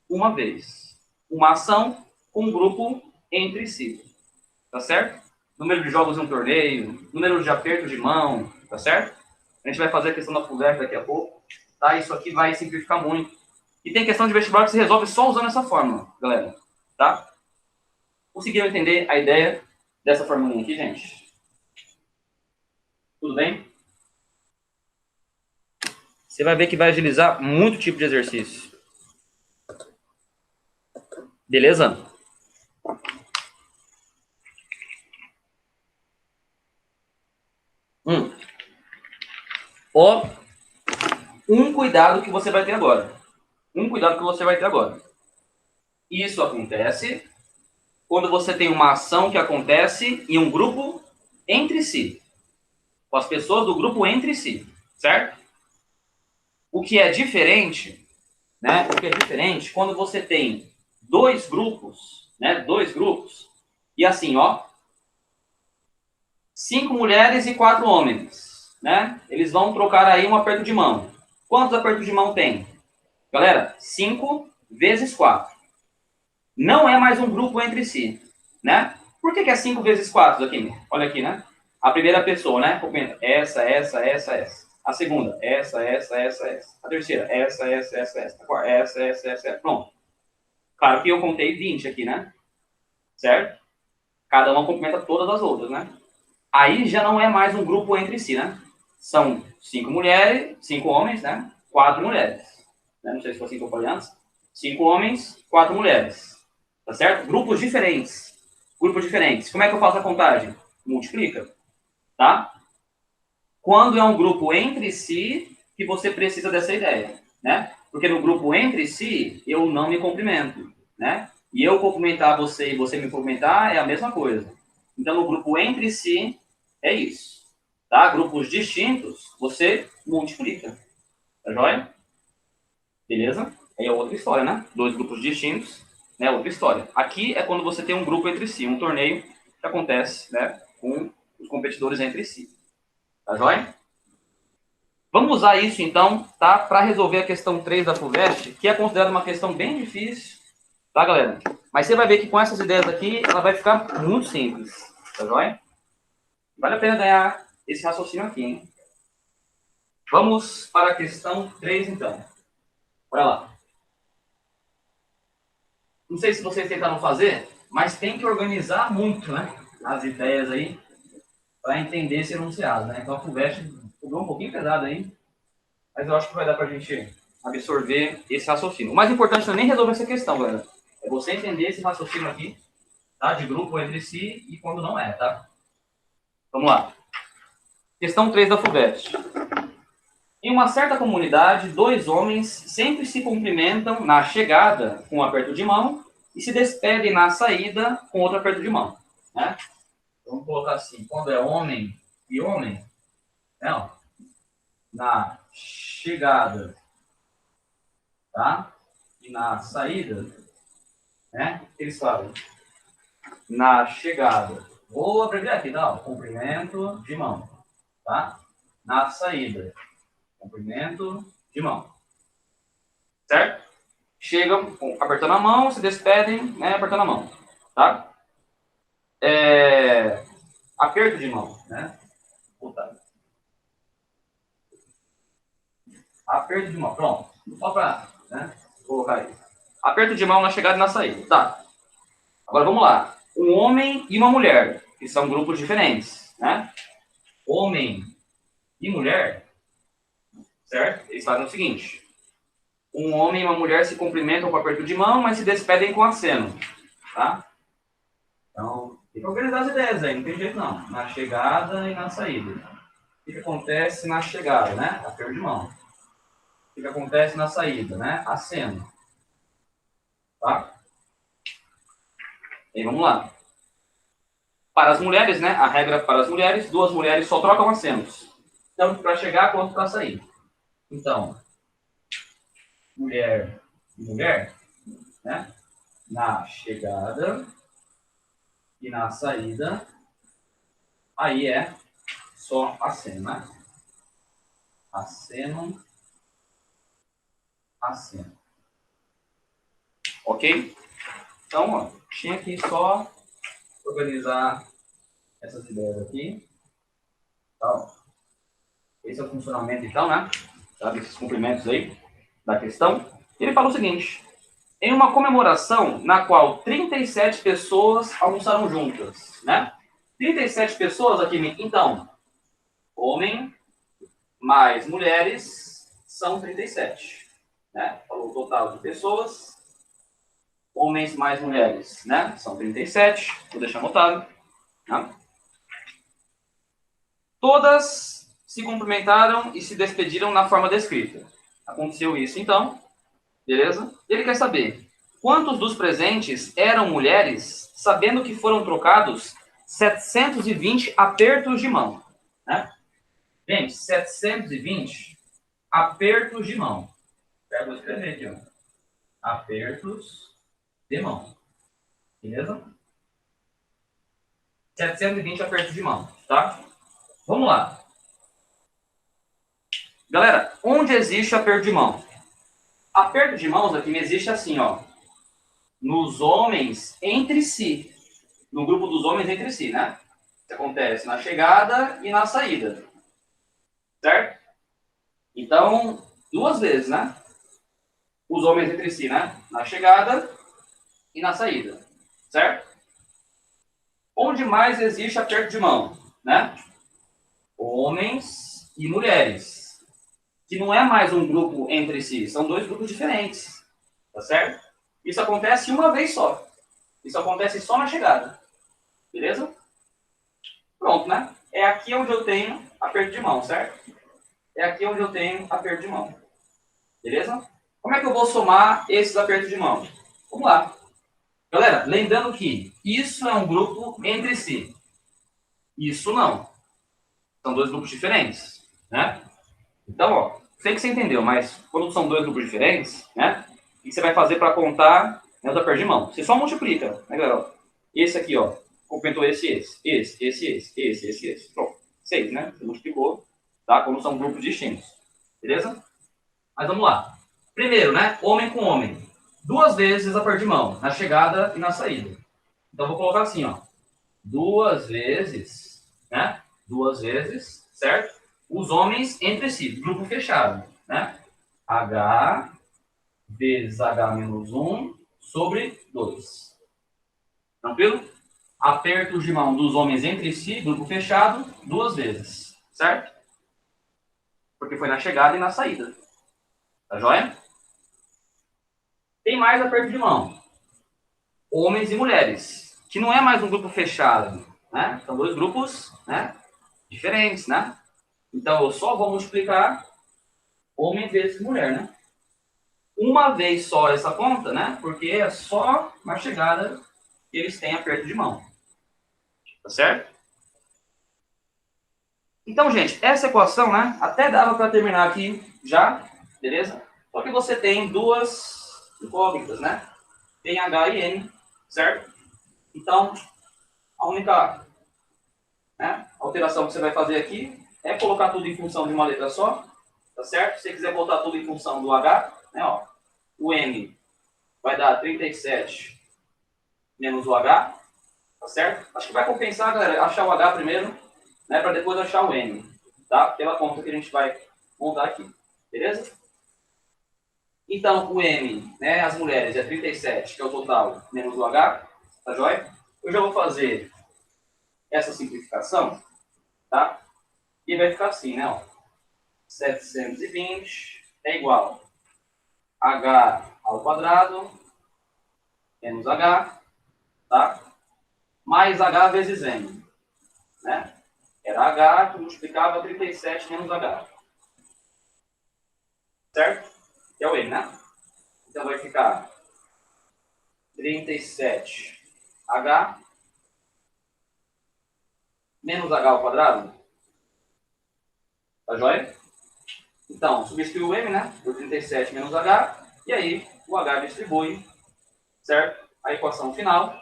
uma vez. Uma ação com um grupo entre si. Tá certo? Número de jogos em um torneio, número de apertos de mão, tá certo? A gente vai fazer a questão da FUVEST daqui a pouco. Tá? Isso aqui vai simplificar muito. E tem questão de vestibular que se resolve só usando essa fórmula, galera. Tá? Conseguiram entender a ideia dessa formulinha aqui, gente? Tudo bem? Você vai ver que vai agilizar muito tipo de exercício. Beleza? Ó, um cuidado que você vai ter agora. Um cuidado que você vai ter agora. Isso acontece quando você tem uma ação que acontece em um grupo entre si. Com as pessoas do grupo entre si, certo? O que é diferente, né? O que é diferente quando você tem dois grupos, né? Dois grupos. E assim, ó, 5 mulheres e 4 homens, né? Eles vão trocar aí um aperto de mão. Quantos apertos de mão tem? Galera, 5 vezes 4. Não é mais um grupo entre si, né? Por que é 5 vezes 4 aqui? Olha aqui, né? A primeira pessoa, né? Comenta essa. A segunda, essa. A terceira, essa. A quarta, essa. Pronto. Claro que eu contei 20 aqui, né? Certo? Cada uma complementa todas as outras, né? Aí já não é mais um grupo entre si, né? São 5 mulheres, 5 homens, né? 4 mulheres. Né? Não sei se foi assim que eu falei antes. 5 homens, 4 mulheres. Tá certo? Grupos diferentes. Grupos diferentes. Como é que eu faço a contagem? Multiplica. Tá? Quando é um grupo entre si, que você precisa dessa ideia, né? Porque no grupo entre si, eu não me cumprimento, né? E eu cumprimentar você e você me cumprimentar é a mesma coisa. Então, no grupo entre si, é isso. Tá? Grupos distintos, você multiplica. Tá joia? Beleza? Aí é outra história, né? Dois grupos distintos, né? Outra história. Aqui é quando você tem um grupo entre si, um torneio que acontece, né? Com os competidores entre si. Tá joia? Vamos usar isso, então, tá? Para resolver a questão 3 da FUVEST, que é considerada uma questão bem difícil, tá, galera? Mas você vai ver que com essas ideias aqui, ela vai ficar muito simples, tá joia? Vale a pena ganhar esse raciocínio aqui, hein? Vamos para a questão 3, então. Olha lá. Não sei se vocês tentaram fazer, mas tem que organizar muito, né? As ideias aí, para entender esse enunciado, né? Então a FUVEST ficou um pouquinho pesada aí, mas eu acho que vai dar para a gente absorver esse raciocínio. O mais importante não é nem resolver essa questão, galera. É você entender esse raciocínio aqui, tá? De grupo entre si e quando não é, tá? Vamos lá. Questão 3 da FUVEST. Em uma certa comunidade, dois homens sempre se cumprimentam na chegada com um aperto de mão e se despedem na saída com outro aperto de mão, né? Vamos colocar assim, quando é homem e homem, né, ó, na chegada, tá? E na saída, né? Eles falam na chegada. Vou abreviar aqui, tá? Cumprimento de mão, tá? Na saída, cumprimento de mão, certo? Chegam apertando a mão, se despedem, né? Apertando a mão, tá? Aperto de mão, né? Puta. Aperto de mão, pronto. Só para, né, colocar aí. Aperto de mão na chegada e na saída, tá? Agora vamos lá. Um homem e uma mulher, que são grupos diferentes, né? homem e mulher, certo? Eles fazem o seguinte: um homem e uma mulher se cumprimentam com aperto de mão, mas se despedem com aceno, tá? Então, tem que organizar as ideias aí, não tem jeito não. Na chegada e na saída. O que acontece na chegada, né? Aperto de mão. O que acontece na saída, né? Aceno. Tá? E vamos lá. Para as mulheres, né? A regra para as mulheres, duas mulheres só trocam acenos. Tanto para chegar quanto para sair. Então, mulher e mulher, né? Na chegada e na saída, aí é só aceno, né? Aceno, aceno. Ok? Então, ó, tinha que só organizar essas ideias aqui. Então, esse é o funcionamento, então, né? Sabe, esses cumprimentos aí da questão. Ele fala o seguinte: em uma comemoração na qual 37 pessoas almoçaram juntas, né? 37 pessoas aqui, então, homem mais mulheres são 37, né? Falou o total de pessoas, homens mais mulheres, né? São 37, vou deixar anotado, né? Todas se cumprimentaram e se despediram na forma descrita. Aconteceu isso, então, beleza? Ele quer saber quantos dos presentes eram mulheres, sabendo que foram trocados 720 apertos de mão, né? Gente, 720 apertos de mão. Eu vou escrever aqui, ó. Apertos de mão. Beleza? 720 apertos de mão, tá? Vamos lá. Galera, onde existe aperto de mão? Aperto de mãos aqui existe assim, ó. Nos homens entre si. No grupo dos homens entre si, né? Isso acontece na chegada e na saída. Certo? Então, duas vezes, né? Os homens entre si, né? Na chegada e na saída. Certo? Onde mais existe aperto de mão, né? Homens e mulheres. Que não é mais um grupo entre si, são dois grupos diferentes. Tá certo? Isso acontece uma vez só. Isso acontece só na chegada. Beleza? Pronto, né? É aqui onde eu tenho aperto de mão, certo? É aqui onde eu tenho aperto de mão. Beleza? Como é que eu vou somar esses apertos de mão? Vamos lá. Galera, lembrando que isso é um grupo entre si. Isso não. São dois grupos diferentes, né? Então, ó, sei que você entendeu, mas quando são dois grupos diferentes, né? O que você vai fazer para contar, né, os apertos de mão? Você só multiplica, né, galera? Esse aqui, ó, complementou esse. Pronto. 6, né? Você multiplicou, tá? Quando são grupos distintos. Beleza? Mas vamos lá. Primeiro, né? Homem com homem. Duas vezes aperto de mão, na chegada e na saída. Então, vou colocar assim, ó. Duas vezes, né? Duas vezes, certo? Os homens entre si, grupo fechado, né? H vezes H menos 1 sobre 2. Tranquilo? Apertos de mão dos homens entre si, grupo fechado, duas vezes, certo? Porque foi na chegada e na saída. Tá joia? Tem mais aperto de mão. Homens e mulheres, que não é mais um grupo fechado, né? São dois grupos, né? Diferentes, né? Então, eu só vou multiplicar homem vezes mulher, né? Uma vez só essa conta, né? Porque é só na chegada que eles têm aperto de mão. Tá certo? Então, gente, essa equação, né? Até dava para terminar aqui já, beleza? Só que você tem duas incógnitas, né? Tem H e N, certo? Então, a única, né, alteração que você vai fazer aqui é colocar tudo em função de uma letra só, tá certo? Se você quiser botar tudo em função do H, né, ó, o N vai dar 37 menos o H, tá certo? Acho que vai compensar, galera, achar o H primeiro, né, para depois achar o N, tá? Pela conta que a gente vai montar aqui, beleza? Então, o M, né, as mulheres, é 37, que é o total, menos o H, tá joia? Eu já vou fazer essa simplificação, tá? E vai ficar assim, né? Ó. 720 é igual a h ao quadrado menos h, tá? Mais h vezes n, né? Era h que multiplicava 37 menos h. Certo? Que é o n, né? Então vai ficar 37h menos h ao quadrado. Tá joia? Então, substitui o m, né? Por 37 menos h. E aí, o h distribui, certo? A equação final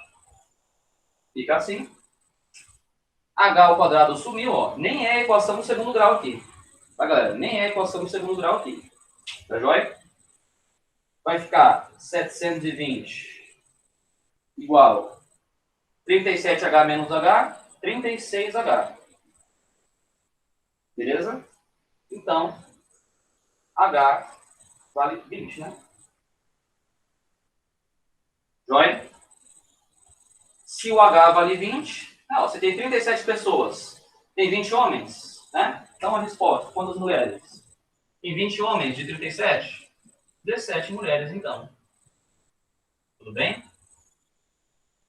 fica assim. H ao quadrado sumiu, ó. Nem é a equação do segundo grau aqui. Tá, galera? Nem é a equação do segundo grau aqui. Tá joia? Vai ficar 720 igual 37h menos h, 36h. Beleza? Então, h vale 20, né? Joia? Se o h vale 20, você tem 37 pessoas, tem 20 homens, né? Então a resposta, quantas mulheres? Tem 20 homens de 37? 17 mulheres, então. Tudo bem?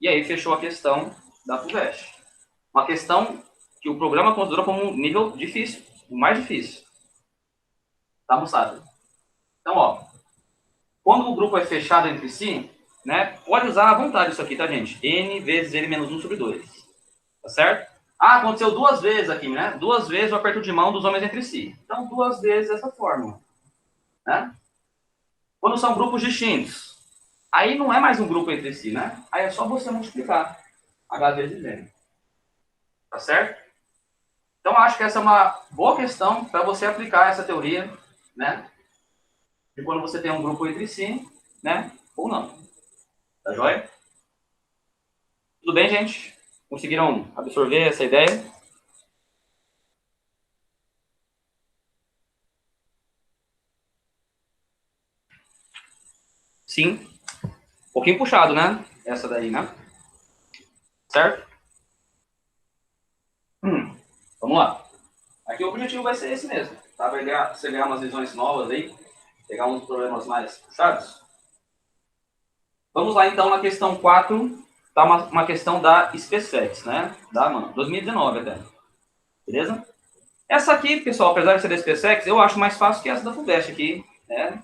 E aí fechou a questão da FUVEST. Uma questão que o programa considerou como um nível difícil, o mais difícil. Tá, moçada? Então, ó, quando o grupo é fechado entre si, né, pode usar à vontade isso aqui, tá, gente? N vezes N menos 1 sobre 2. Tá certo? Ah, aconteceu duas vezes aqui, né? Duas vezes o aperto de mão dos homens entre si. Então, duas vezes essa fórmula. Né? Quando são grupos distintos, aí não é mais um grupo entre si, né? Aí é só você multiplicar H vezes N. Tá certo? Então, acho que essa é uma boa questão para você aplicar essa teoria, né? De quando você tem um grupo entre si, né? Ou não. Tá joia? Tudo bem, gente? Conseguiram absorver essa ideia? Sim. Um pouquinho puxado, né? Essa daí, né? Certo? Vamos lá. Aqui o objetivo vai ser esse mesmo. Tá? Vai ganhar, você ganhar umas visões novas aí, pegar uns problemas mais puxados. Vamos lá, então, na questão 4, tá uma questão da SpaceX, né? Da, 2019 até. Beleza? Essa aqui, pessoal, apesar de ser da SpaceX, eu acho mais fácil que essa da FUVEST aqui, né?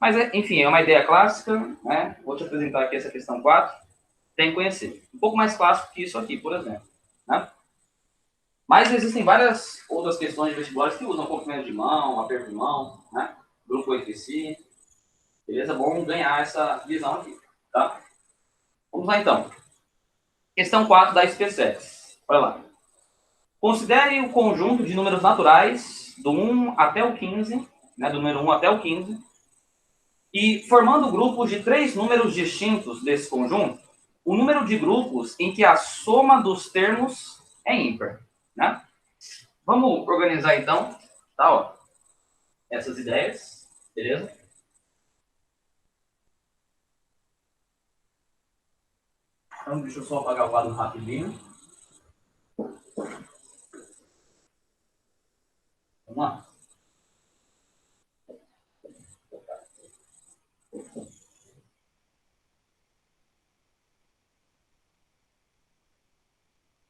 Mas, enfim, é uma ideia clássica, né? Vou te apresentar aqui essa questão 4. Tem que conhecer. Um pouco mais clássico que isso aqui, por exemplo. Né? Mas existem várias outras questões de vestibulares que usam comprimento de mão, aperto de mão, né? Grupo entre si. Beleza? Bom ganhar essa visão aqui. Tá? Vamos lá, então. Questão 4 da SpaceX. Olha lá. Considere o conjunto de números naturais do 1 até o 15, né, do número 1 até o 15, e formando grupos de 3 números distintos desse conjunto, o número de grupos em que a soma dos termos é ímpar. Né? Vamos organizar, então, tá, ó, essas ideias, beleza? Então, deixa eu só apagar o quadro rapidinho. Vamos lá.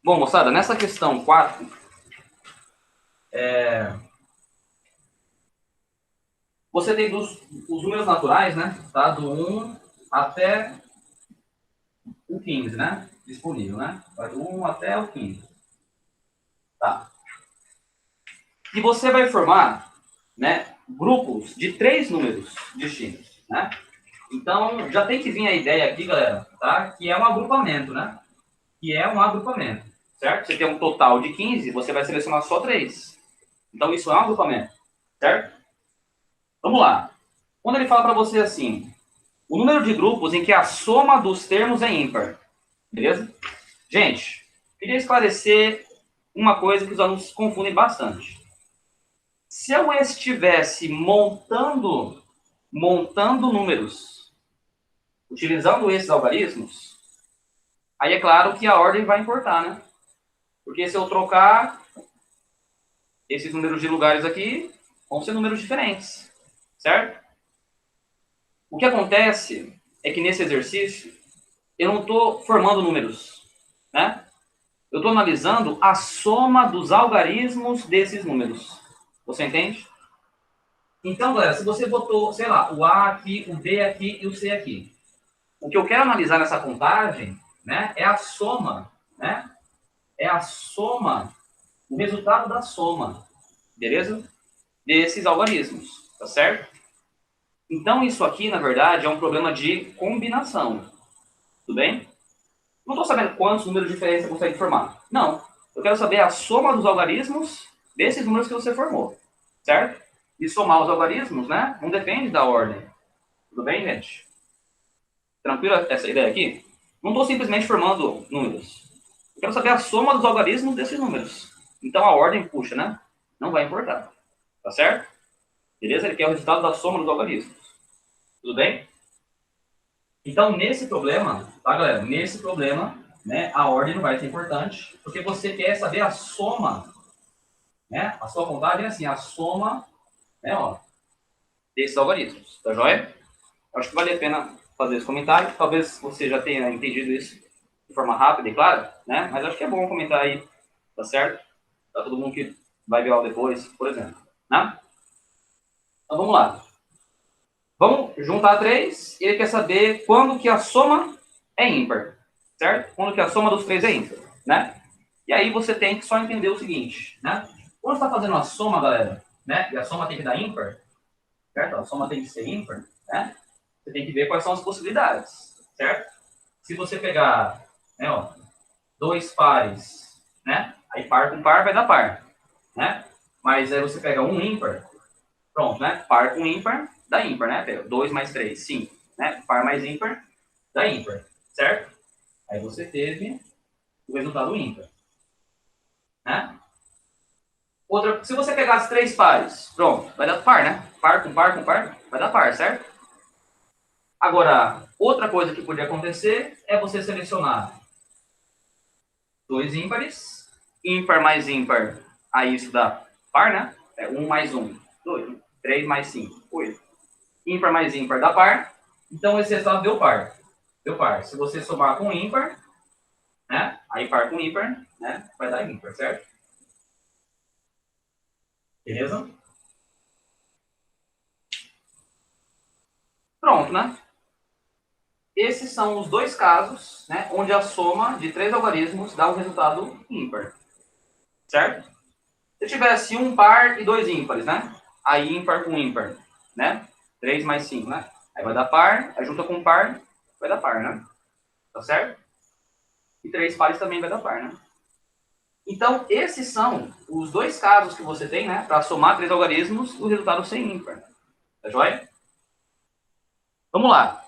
Bom, moçada, nessa questão 4, você tem os números naturais, né? Tá? Do 1 até o 15, né? Disponível, né? Vai do 1 até o 15. Tá. E você vai formar, né, grupos de 3 números distintos, né? Então, já tem que vir a ideia aqui, galera, tá? Que é um agrupamento, né? Que é um agrupamento, certo? Você tem um total de 15, você vai selecionar só 3. Então, isso é um agrupamento, certo? Vamos lá. Quando ele fala para você assim, o número de grupos em que a soma dos termos é ímpar, beleza? Gente, queria esclarecer uma coisa que os alunos confundem bastante. Se eu estivesse montando números, utilizando esses algarismos, aí é claro que a ordem vai importar, né? Porque se eu trocar Esses números de lugares aqui vão ser números diferentes, certo? O que acontece é que nesse exercício eu não estou formando números, né? Eu estou analisando a soma dos algarismos desses números. Você entende? Então, galera, se você botou, sei lá, o A aqui, o B aqui e o C aqui, o que eu quero analisar nessa contagem, né, é a soma, né? É a soma, o resultado da soma, beleza? Desses algarismos, tá certo? Então, isso aqui, na verdade, é um problema de combinação, tudo bem? Não estou sabendo quantos números diferentes você consegue formar. Não. Eu quero saber a soma dos algarismos desses números que você formou, certo? E somar os algarismos, né? Não depende da ordem. Tudo bem, gente? Tranquila essa ideia aqui? Não estou simplesmente formando números. Eu quero saber a soma dos algarismos desses números. Então a ordem puxa, né? Não vai importar. Tá certo? Beleza? Ele quer o resultado da soma dos algarismos. Tudo bem? Então, nesse problema, tá, galera? Nesse problema, né, a ordem não vai ser importante, porque você quer saber a soma, né? A sua contagem é assim, a soma, né, ó, desses algoritmos, tá joia? Acho que vale a pena fazer esse comentário. Talvez você já tenha entendido isso de forma rápida e clara, né? Mas acho que é bom comentar aí, tá certo? Para todo mundo que vai ver aula depois, por exemplo, né? Então, vamos lá. Vamos juntar 3 e ele quer saber quando que a soma é ímpar, certo? Quando que a soma dos 3 é ímpar, né? E aí você tem que só entender o seguinte, né? Quando você está fazendo a soma, galera, né? E a soma tem que dar ímpar, certo? A soma tem que ser ímpar, né? Você tem que ver quais são as possibilidades, certo? Se você pegar, né, ó, 2 pares, né? Aí par com par vai dar par, né? Mas aí você pega um ímpar, pronto, né? Par com ímpar dá ímpar, né? 2 mais 3, 5, né? Par mais ímpar dá ímpar, certo? Aí você teve o resultado ímpar, né? Outra, se você pegar as 3 pares, pronto, vai dar par, né? Par com par com par, vai dar par, certo? Agora, outra coisa que podia acontecer é você selecionar 2 ímpares, ímpar mais ímpar, aí isso dá par, né? É 1 mais 1, 2, 3 mais 5, 8. Ímpar mais ímpar dá par, então esse resultado deu par. Deu par. Se você somar com ímpar, né? Aí par com ímpar, né? Vai dar ímpar, certo? Beleza? Pronto, né? Esses são os 2 casos, né? Onde a soma de 3 algarismos dá um resultado ímpar, certo? Se tivesse um par e 2 ímpares, né? Aí ímpar com ímpar, né? 3 mais 5, né? Aí vai dar par, aí junta com par, vai dar par, né? Tá certo? E 3 pares também vai dar par, né? Então, esses são os 2 casos que você tem, né? Para somar 3 algarismos e o resultado ser ímpar. Tá joia? Vamos lá.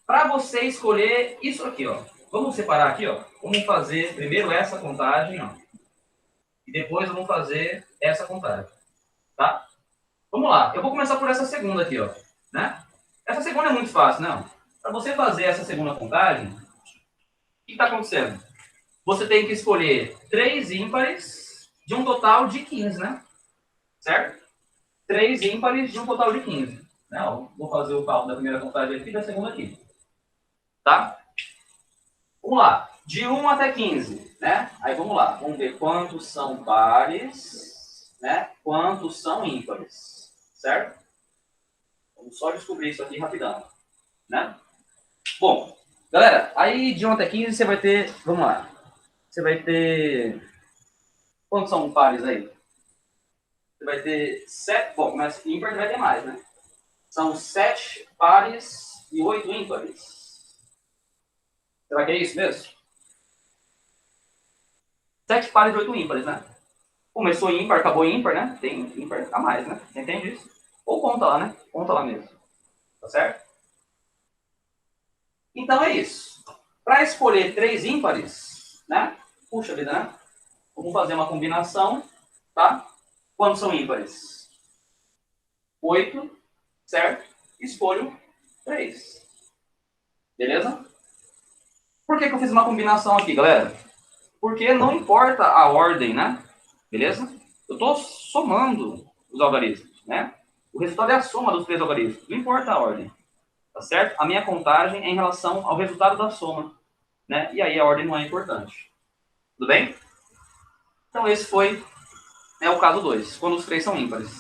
Para você escolher isso aqui, ó. Vamos separar aqui, ó. Vamos fazer primeiro essa contagem, ó. E depois vamos fazer essa contagem, tá? Vamos lá. Eu vou começar por essa segunda aqui, ó. Né? Essa segunda é muito fácil, não? Para você fazer essa segunda contagem, o que está acontecendo? Você tem que escolher 3 ímpares de um total de 15, né? Certo? 3 ímpares de um total de 15. Né? Ó, vou fazer o cálculo da primeira contagem aqui e da segunda aqui. Tá? Vamos lá. De 1 até 15, né? Aí vamos lá. Vamos ver quantos são pares, né? Quantos são ímpares. Certo? Vamos só descobrir isso aqui rapidão, né? Bom, galera, aí de 1 até 15 você vai ter, vamos lá, você vai ter, quantos são pares aí? Você vai ter 7, bom, mas ímpar vai ter mais, né? São 7 pares e 8 ímpares. Será que é isso mesmo? 7 pares e 8 ímpares, né? Começou ímpar, acabou ímpar, né? Tem ímpar a mais, né? Você entende isso? Ou conta lá, né? Conta lá mesmo. Tá certo? Então é isso. Para escolher 3 ímpares, né? Puxa vida, né? Vamos fazer uma combinação, tá? Quantos são ímpares? 8, certo? Escolho 3. Beleza? Por que eu fiz uma combinação aqui, galera? Porque não importa a ordem, né? Beleza? Eu estou somando os algarismos, né? O resultado é a soma dos 3 algarismos. Não importa a ordem. Tá certo? A minha contagem é em relação ao resultado da soma, né? E aí a ordem não é importante. Tudo bem? Então esse foi, né, o caso 2, quando os 3 são ímpares.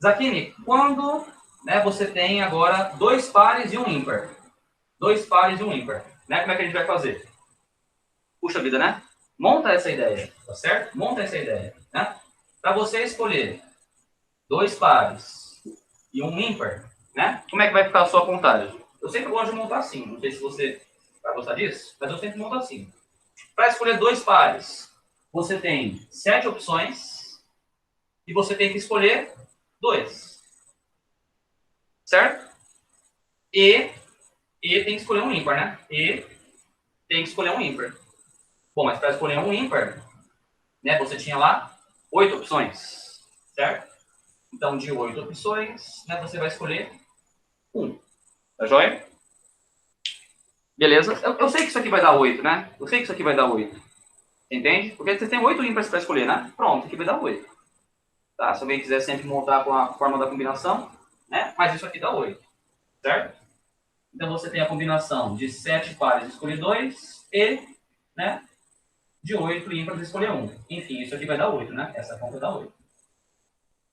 Zaquini, quando, né, você tem agora 2 pares e um ímpar. 2 pares e um ímpar. Né? Como é que a gente vai fazer? Puxa vida, né? Monta essa ideia, tá certo? Monta essa ideia, né? Para você escolher 2 pares e um ímpar, né? Como é que vai ficar a sua contagem? Eu sempre gosto de montar assim. Não sei se você vai gostar disso, mas eu sempre monto assim. Para escolher 2 pares, você tem 7 opções e você tem que escolher 2. Certo? E tem que escolher um ímpar, né? E tem que escolher um ímpar. Bom, mas para escolher um ímpar, né, você tinha lá 8 opções. Certo? Então, de 8 opções, né, você vai escolher 1. Tá joia? Beleza? Eu sei que isso aqui vai dar 8, né? Eu sei que isso aqui vai dar 8. Entende? Porque você tem 8 ímpares para escolher, né? Pronto, aqui vai dar 8. Tá? Se alguém quiser sempre montar com a forma da combinação, né? Mas isso aqui dá 8. Certo? Então você tem a combinação de 7 pares escolher 2 e, né, de 8 ímpares escolher 1. Enfim, isso aqui vai dar 8, né? Essa conta dá 8.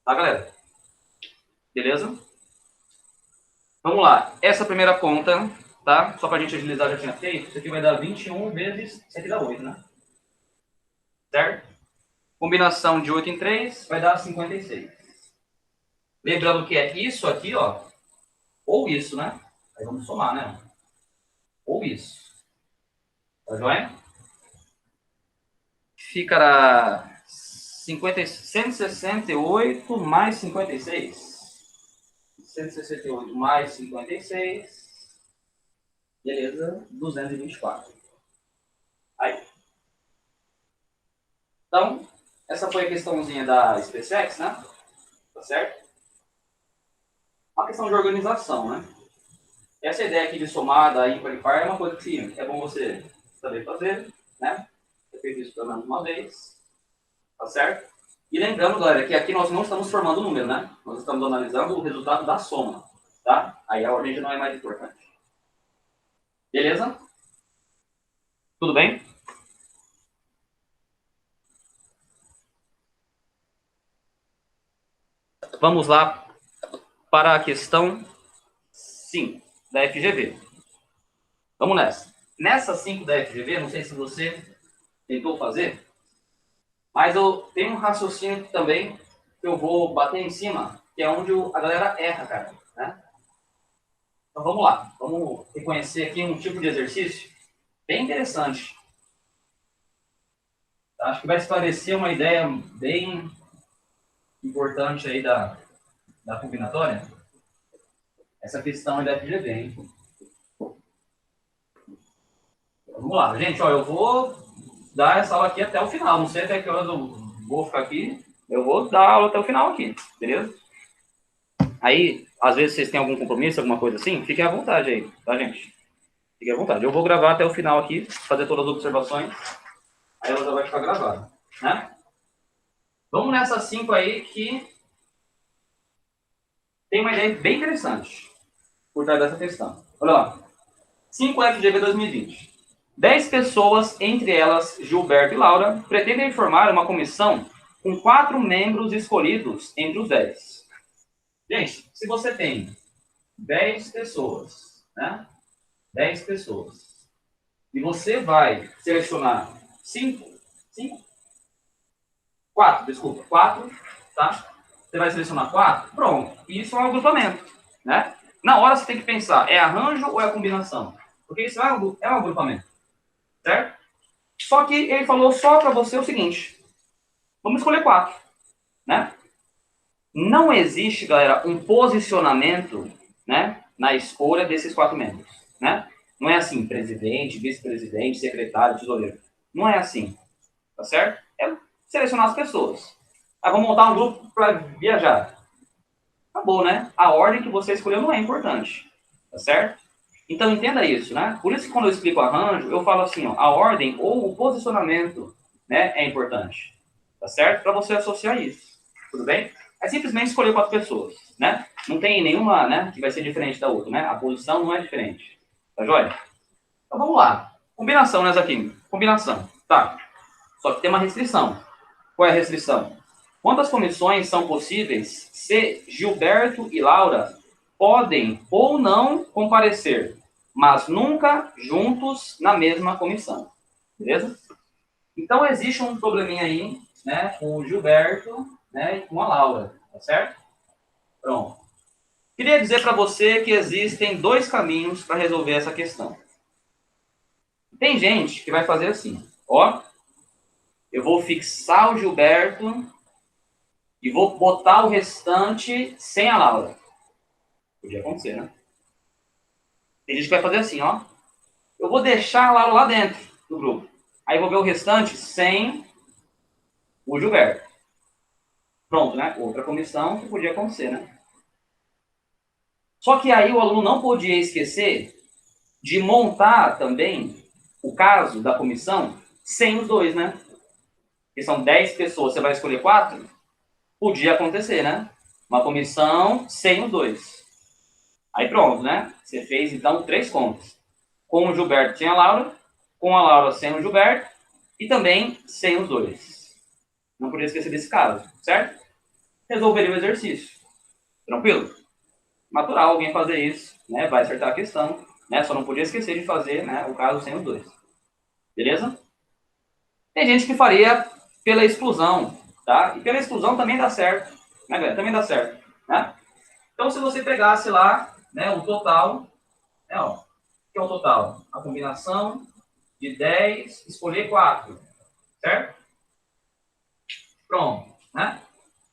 Tá, galera? Beleza? Vamos lá. Essa primeira conta, tá? Só pra gente agilizar, já tinha feito. Isso aqui vai dar 21 vezes... Isso aqui dá 8, né? Certo? Combinação de 8 em 3 vai dar 56. Lembrando que é isso aqui, ó. Ou isso, né? Aí vamos somar, né? Ou isso. Tá joia? Ficará 168 mais 56. 168 mais 56. Beleza? 224. Aí. Então, essa foi a questãozinha da SpaceX, né? Tá certo? Uma questão de organização, né? Essa ideia aqui de somada, ímpar e par é uma coisa que é bom você saber fazer, né? Eu fiz isso pelo menos uma vez. Tá certo? E lembrando, galera, que aqui nós não estamos formando o número, né? Nós estamos analisando o resultado da soma, tá? Aí a ordem já não é mais importante. Beleza? Tudo bem? Vamos lá para a questão 5 da FGV. Vamos nessa. Nessa 5 da FGV, não sei se você tentou fazer, mas eu tenho um raciocínio também que eu vou bater em cima, que é onde a galera erra, cara, né? Então vamos lá. Vamos reconhecer aqui um tipo de exercício bem interessante. Acho que vai esclarecer uma ideia bem importante aí da combinatória. Essa questão aí da FGV, hein? Vamos lá, gente. Ó, eu vou dar essa aula aqui até o final. Não sei até que horas eu vou ficar aqui. Eu vou dar a aula até o final aqui, beleza? Aí, às vezes vocês têm algum compromisso, alguma coisa assim, fiquem à vontade aí, tá, gente? Fiquem à vontade. Eu vou gravar até o final aqui, fazer todas as observações. Aí ela já vai ficar gravada, né? Vamos nessa 5 aí que tem uma ideia bem interessante por trás dessa questão. Olha lá. 5 FGV 2020. 10 pessoas, entre elas Gilberto e Laura, pretendem formar uma comissão com 4 membros escolhidos entre os 10. Gente, se você tem 10 pessoas, né? 10 pessoas. E você vai selecionar 4, desculpa, 4, tá? Você vai selecionar 4, pronto. Isso é um agrupamento, né? Na hora você tem que pensar, é arranjo ou é combinação? Porque isso é um agrupamento, certo? Só que ele falou só para você o seguinte, vamos escolher 4, né? Não existe, galera, um posicionamento, né, na escolha desses 4 membros, né? Não é assim, presidente, vice-presidente, secretário, tesoureiro. Não é assim, tá certo? É selecionar as pessoas. Aí vamos montar um grupo para viajar. Acabou, né? A ordem que você escolheu não é importante, tá certo? Então entenda isso, né? Por isso que quando eu explico arranjo, eu falo assim, ó, a ordem ou o posicionamento, né, é importante. tá certo? Para você associar isso, tudo bem? É simplesmente escolher 4 pessoas, né? Não tem nenhuma, né, que vai ser diferente da outra, né? A posição não é diferente, tá joia? Então vamos lá. Combinação, né, Zaquim? Combinação, tá. Só que tem uma restrição. Qual é a restrição? Quantas comissões são possíveis se Gilberto e Laura podem ou não comparecer, mas nunca juntos na mesma comissão? Beleza? Então existe um probleminha aí, né, com o Gilberto, né, e com a Laura, tá certo? Pronto. Queria dizer para você que existem 2 caminhos para resolver essa questão. Tem gente que vai fazer assim, ó, eu vou fixar o Gilberto e vou botar o restante sem a Laura. Podia acontecer, né? Tem gente que vai fazer assim, ó. Eu vou deixar a Laura lá dentro do grupo. Aí eu vou ver o restante sem o Gilberto. Pronto, né? Outra comissão que podia acontecer, né? Só que aí o aluno não podia esquecer de montar também o caso da comissão sem os 2, né? Porque são 10 pessoas, você vai escolher 4? Podia acontecer, né? Uma comissão sem os 2. Aí pronto, né? Você fez, então, 3 contas. Com o Gilberto sem a Laura, com a Laura sem o Gilberto e também sem os 2. Não podia esquecer desse caso, certo? Resolveria o exercício. Tranquilo? Natural alguém fazer isso, né? Vai acertar a questão, né? Só não podia esquecer de fazer, né, o caso sem os 2. Beleza? Tem gente que faria pela exclusão, tá? E pela exclusão também dá certo, né, galera? Também dá certo, né? Então, se você pegasse lá, né, o total, né, ó, o que é o total? A combinação de 10, escolher 4, certo? Pronto, né?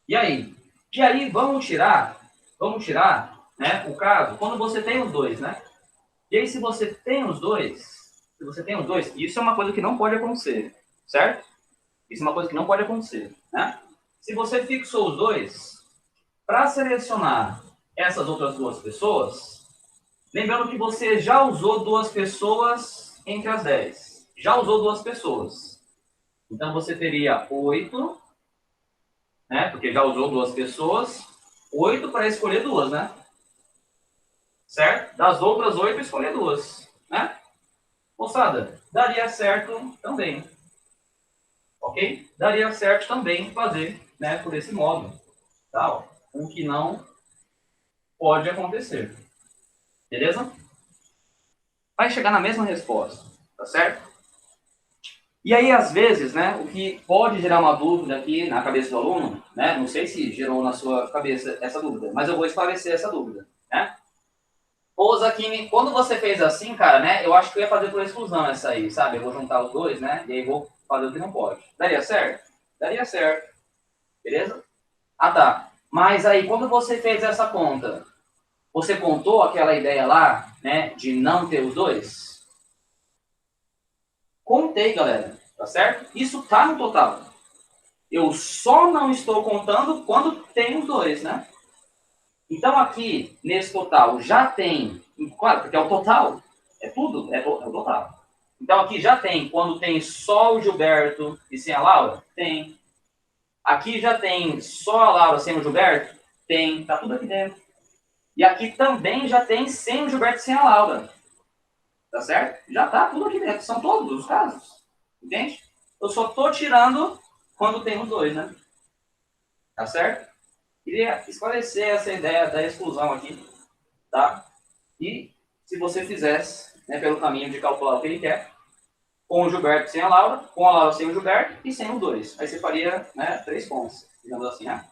E aí? E aí, vamos tirar, né, o caso, quando você tem os 2, né? E aí, se você tem os 2, isso é uma coisa que não pode acontecer, certo? Isso é uma coisa que não pode acontecer, né? Se você fixou os 2, para selecionar essas outras 2 pessoas, lembrando que você já usou 2 pessoas entre as 10. Já usou 2 pessoas. Então, você teria 8, né? Porque já usou 2 pessoas. 8 para escolher 2, né? Certo? Das outras 8, escolher 2, né? Moçada, daria certo também. Ok? Daria certo também fazer, né, por esse modo. Tá? O que não pode acontecer. Beleza? Vai chegar na mesma resposta. Tá certo? E aí, às vezes, né, o que pode gerar uma dúvida aqui na cabeça do aluno, né, não sei se gerou na sua cabeça essa dúvida, mas eu vou esclarecer essa dúvida, né? Ô, Zaquini, quando você fez assim, cara, né, eu acho que eu ia fazer por exclusão essa aí, sabe? Eu vou juntar os 2, né, e aí vou fazer o que não pode. Daria certo? Daria certo. Beleza? Ah, tá. Mas aí, quando você fez essa conta, você contou aquela ideia lá, né, de não ter os 2? Contei, galera, tá certo? Isso tá no total. Eu só não estou contando quando tem os 2, né? Então aqui, nesse total, já tem, claro, porque é o total, é tudo, é o total. Então aqui já tem, quando tem só o Gilberto e sem a Laura? Tem. Aqui já tem só a Laura sem o Gilberto? Tem, tá tudo aqui dentro. E aqui também já tem sem o Gilberto e sem a Laura. Tá certo? Já tá tudo aqui dentro. São todos os casos. Entende? Eu só tô tirando quando tem os 2, né? Tá certo? Queria esclarecer essa ideia da exclusão aqui, tá? E se você fizesse, né, pelo caminho de calcular o que ele quer, com o Gilberto sem a Laura, com a Laura sem o Gilberto e sem os 2. Aí você faria, né, 3 pontos, digamos assim, né?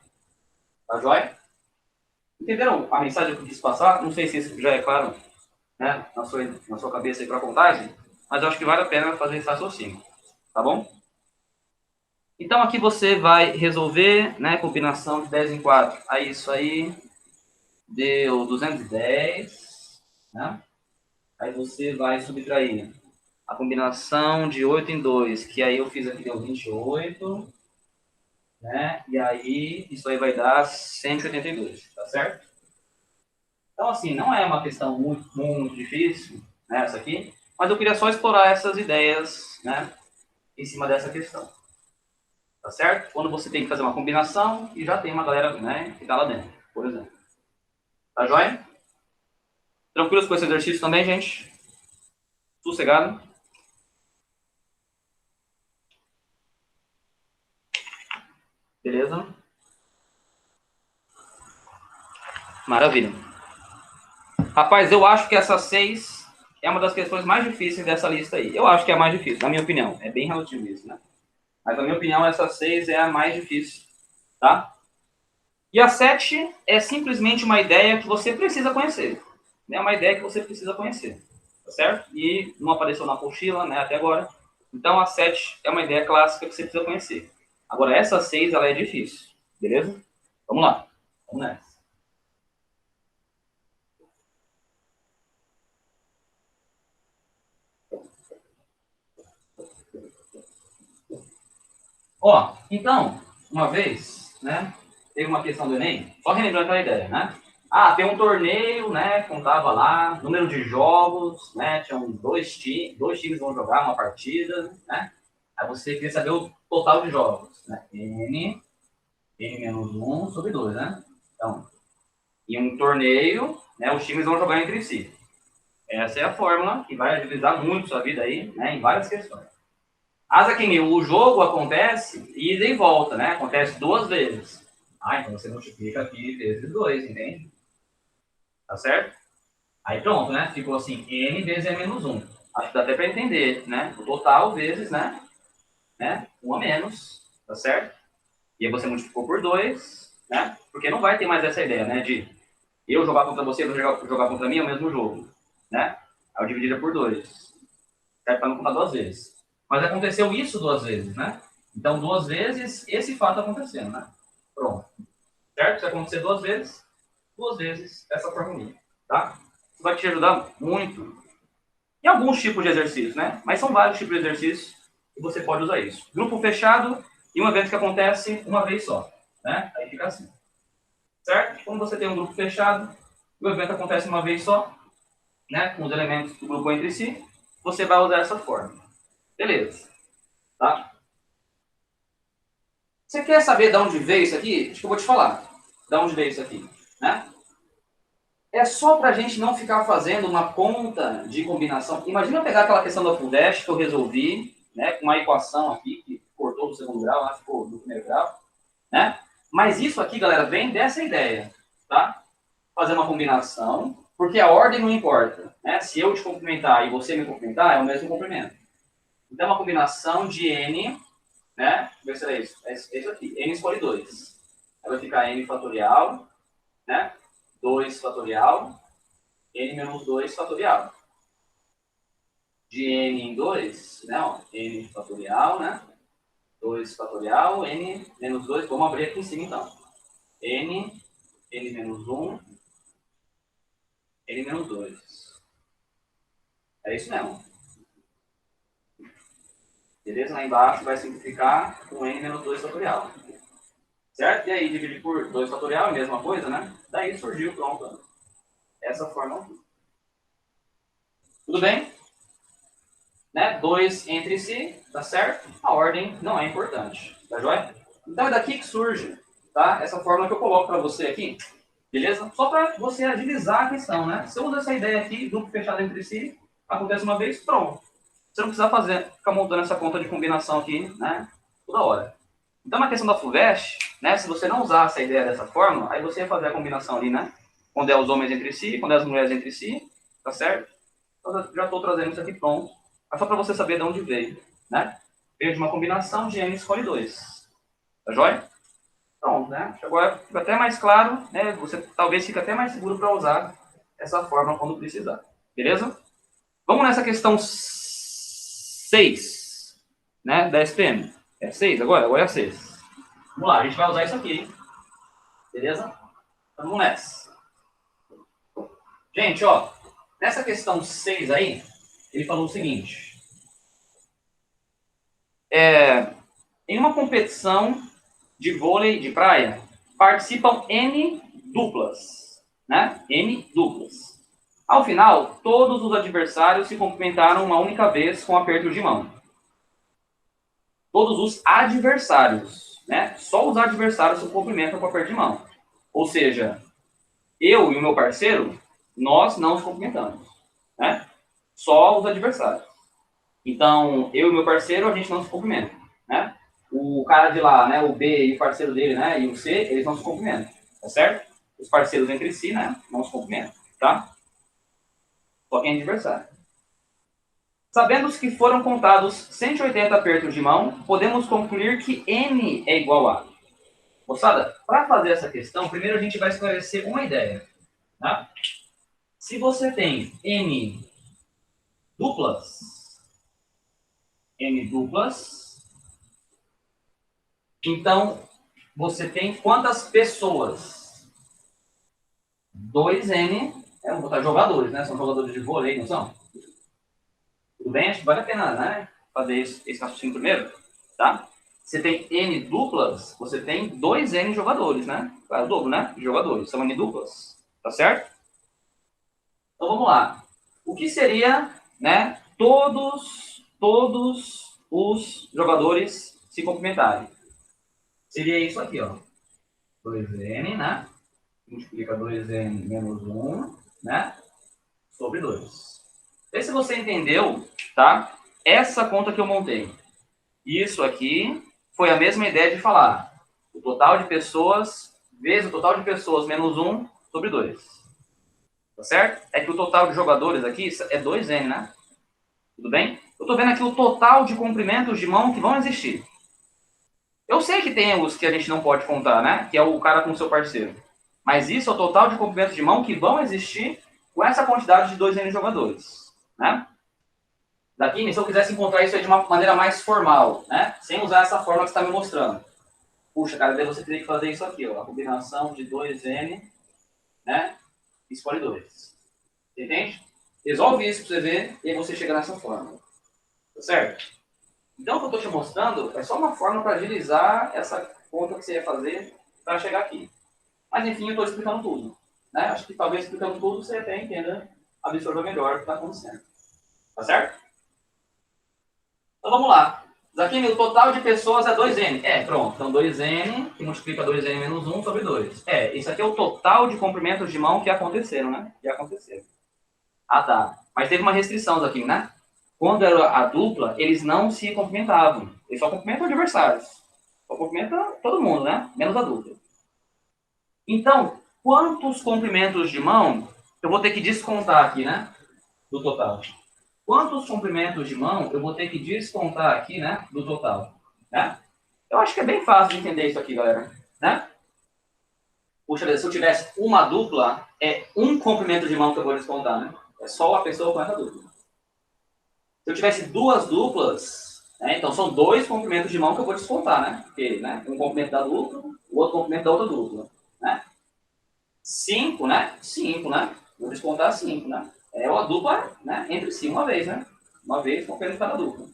Tá joia? Entenderam a mensagem que eu quis passar? Não sei se isso já é claro, né, na sua cabeça aí para a contagem, mas eu acho que vale a pena fazer esse raciocínio, tá bom? Então aqui você vai resolver, né, combinação de 10 em 4. Aí isso aí deu 210, né? Aí você vai subtrair a combinação de 8 em 2, que aí eu fiz aqui deu 28, né? E aí isso aí vai dar 182, tá certo? Então, assim, não é uma questão muito, muito difícil, né, essa aqui, mas eu queria só explorar essas ideias, né, em cima dessa questão. Tá certo? Quando você tem que fazer uma combinação e já tem uma galera, né, que tá lá dentro, por exemplo. Tá joia? Tranquilos com esse exercício também, gente? Sossegado? Beleza? Maravilha. Rapaz, eu acho que essa 6 é uma das questões mais difíceis dessa lista aí. Eu acho que é a mais difícil, na minha opinião. É bem relativo isso, né? Mas, na minha opinião, essa 6 é a mais difícil, tá? E a 7 é simplesmente uma ideia que você precisa conhecer. É uma ideia que você precisa conhecer, tá certo? E não apareceu na apostila, né, até agora. Então, a 7 é uma ideia clássica que você precisa conhecer. Agora, essa 6, ela é difícil, beleza? Vamos lá. Vamos nessa. Ó, então, uma vez, né, teve uma questão do Enem, só relembrando aquela ideia, né? Ah, tem um torneio, né, contava lá, número de jogos, né, tinham dois times vão jogar uma partida, né? Aí você queria saber o total de jogos, né? N menos 1 sobre 2, né? Então, em um torneio, né, os times vão jogar entre si. Essa é a fórmula que vai agilizar muito sua vida aí, né, em várias questões. Asa que o jogo acontece ida e volta, né? Acontece 2 vezes. Ah, então você multiplica aqui vezes 2, entende? Tá certo? Aí pronto, né? Ficou assim, n vezes e menos 1. Acho que dá até para entender, né? O total vezes, né? 1 a menos, tá certo? E aí você multiplicou por 2, né? Porque não vai ter mais essa ideia, né? De eu jogar contra você, você jogar contra mim, é o mesmo jogo, né? Aí eu dividiria por 2. Certo? Para não contar 2 vezes. Mas aconteceu isso 2 vezes, né? Então, 2 vezes, esse fato acontecendo, né? Pronto. Certo? Se acontecer 2 vezes essa formulinha, tá? Isso vai te ajudar muito em alguns tipos de exercícios, né? Mas são vários tipos de exercícios que você pode usar isso. Grupo fechado e um evento que acontece uma vez só, né? Aí fica assim. Certo? Quando você tem um grupo fechado, o evento acontece uma vez só, né? Com os elementos do grupo entre si, você vai usar essa fórmula. Beleza. Tá? Você quer saber de onde veio isso aqui? Acho que eu vou te falar. De onde veio isso aqui, né? É só para a gente não ficar fazendo uma conta de combinação. Imagina eu pegar aquela questão da full dash que eu resolvi, né, com uma equação aqui que cortou do segundo grau, lá ficou do primeiro grau, né? Mas isso aqui, galera, vem dessa ideia, tá? Fazer uma combinação, porque a ordem não importa, né? Se eu te cumprimentar e você me cumprimentar, é o mesmo cumprimento. Então, é uma combinação de n, né? Vê se é isso. É isso aqui. N escolhe 2. Aí vai ficar n fatorial, né? 2 fatorial, n menos 2 fatorial. De n em 2, né? Ó, n fatorial, né? 2 fatorial, n menos 2. Vamos abrir aqui em cima, então. N menos 1, n menos 2. É isso mesmo. Beleza? Lá embaixo vai simplificar com n menos 2 fatorial. Certo? E aí, dividir por 2 fatorial, é a mesma coisa, né? Daí surgiu, pronto, essa forma aqui. Tudo bem? Né? 2 entre si, tá certo? A ordem não é importante, tá joia? Então é daqui que surge, tá? Essa fórmula que eu coloco para você aqui, beleza? Só para você agilizar a questão, né? Se eu uso essa ideia aqui, grupo fechado entre si, acontece uma vez, pronto. Você não precisa ficar montando essa conta de combinação aqui, né? Toda hora. Então, na questão da FUVEST, né? Se você não usar essa ideia dessa fórmula, aí você ia fazer a combinação ali, né? Quando é os homens entre si, quando é as mulheres entre si, tá certo? Então, já estou trazendo isso aqui pronto. É só para você saber de onde veio, né? Veio de uma combinação de n escolhe 2. Tá joia? Pronto, né? Agora fica até mais claro, né? Você talvez fique até mais seguro para usar essa fórmula quando precisar. Beleza? Vamos nessa questão 6, né? Da SPM. É 6 agora? Agora é a 6. Vamos lá, a gente vai usar isso aqui, hein? Beleza? Então, vamos nessa. Gente, ó, nessa questão 6 aí, ele falou o seguinte. Em uma competição de vôlei de praia, participam N duplas, né? N duplas. Ao final, todos os adversários se cumprimentaram uma única vez com um aperto de mão. todos os adversários, né? Só os adversários se cumprimentam com aperto de mão. Ou seja, eu e o meu parceiro, nós não nos cumprimentamos, né? Só os adversários. Então, eu e meu parceiro, a gente não se cumprimenta, né? O cara de lá, né, o B e o parceiro dele, né, e o C, eles não se cumprimentam, tá certo? Os parceiros entre si, né, não se cumprimentam, tá? Só quem é adversário. Sabendo que foram contados 180 apertos de mão, podemos concluir que N é igual a. Moçada, para fazer essa questão, primeiro a gente vai esclarecer uma ideia, tá? Se você tem N duplas, então você tem quantas pessoas? 2N, vou botar jogadores, né? São jogadores de vôlei, não são? Tudo bem? Acho que vale a pena, né? Fazer esse raciocínio primeiro, tá? Você tem N duplas, você tem 2N jogadores, né? É o dobro, né? De jogadores, são N duplas, tá certo? Então vamos lá. O que seria, né? Todos os jogadores se complementarem. Seria isso aqui, ó. 2N, né? Multiplica 2N menos 1, né? Sobre 2. Vê se você entendeu, tá? Essa conta que eu montei. Isso aqui foi a mesma ideia de falar. O total de pessoas vezes o total de pessoas menos 1 sobre 2. Tá certo? É que o total de jogadores aqui é 2N, né? Tudo bem? Eu tô vendo aqui o total de comprimentos de mão que vão existir. Eu sei que tem os que a gente não pode contar, né? Que é o cara com o seu parceiro. Mas isso é o total de comprimentos de mão que vão existir com essa quantidade de 2N jogadores, né? Daqui, se eu quisesse encontrar isso aí de uma maneira mais formal, né? Sem usar essa forma que você está me mostrando. Puxa, cara, daí você teria que fazer isso aqui, ó. A combinação de 2N, né? Escolhe 2. Entende? Resolve isso para você ver e aí você chega nessa forma. Tá certo? Então, o que eu estou te mostrando é só uma forma para agilizar essa conta que você ia fazer para chegar aqui. Mas, enfim, eu estou explicando tudo. Né? Acho que talvez explicando tudo você até entenda, absorva melhor o que está acontecendo. Tá certo? Então, vamos lá. Aqui, o total de pessoas é 2N. Pronto. Então, 2N, que multiplica 2N menos 1 sobre 2. Isso aqui é o total de comprimentos de mão que aconteceram, né? Que aconteceram. Ah, tá. Mas teve uma restrição aqui, né? Quando era a dupla, eles não se cumprimentavam. Eles só cumprimentam adversários. Só cumprimentam todo mundo, né? Menos a dupla. Então, quantos comprimentos de mão eu vou ter que descontar aqui, né? Do total. Quantos comprimentos de mão eu vou ter que descontar aqui, né? Do total. Né? Eu acho que é bem fácil de entender isso aqui, galera. Né? Puxa, se eu tivesse uma dupla, é um comprimento de mão que eu vou descontar, né? É só a pessoa com essa dupla. Se eu tivesse duas duplas, né, então são dois comprimentos de mão que eu vou descontar, né? Porque, né, um comprimento da dupla, o outro comprimento da outra dupla, né? 5, né? 5, né? Vou descontar 5, né? É uma dupla, né? Entre si, uma vez, né? Uma vez comprimento cada dupla.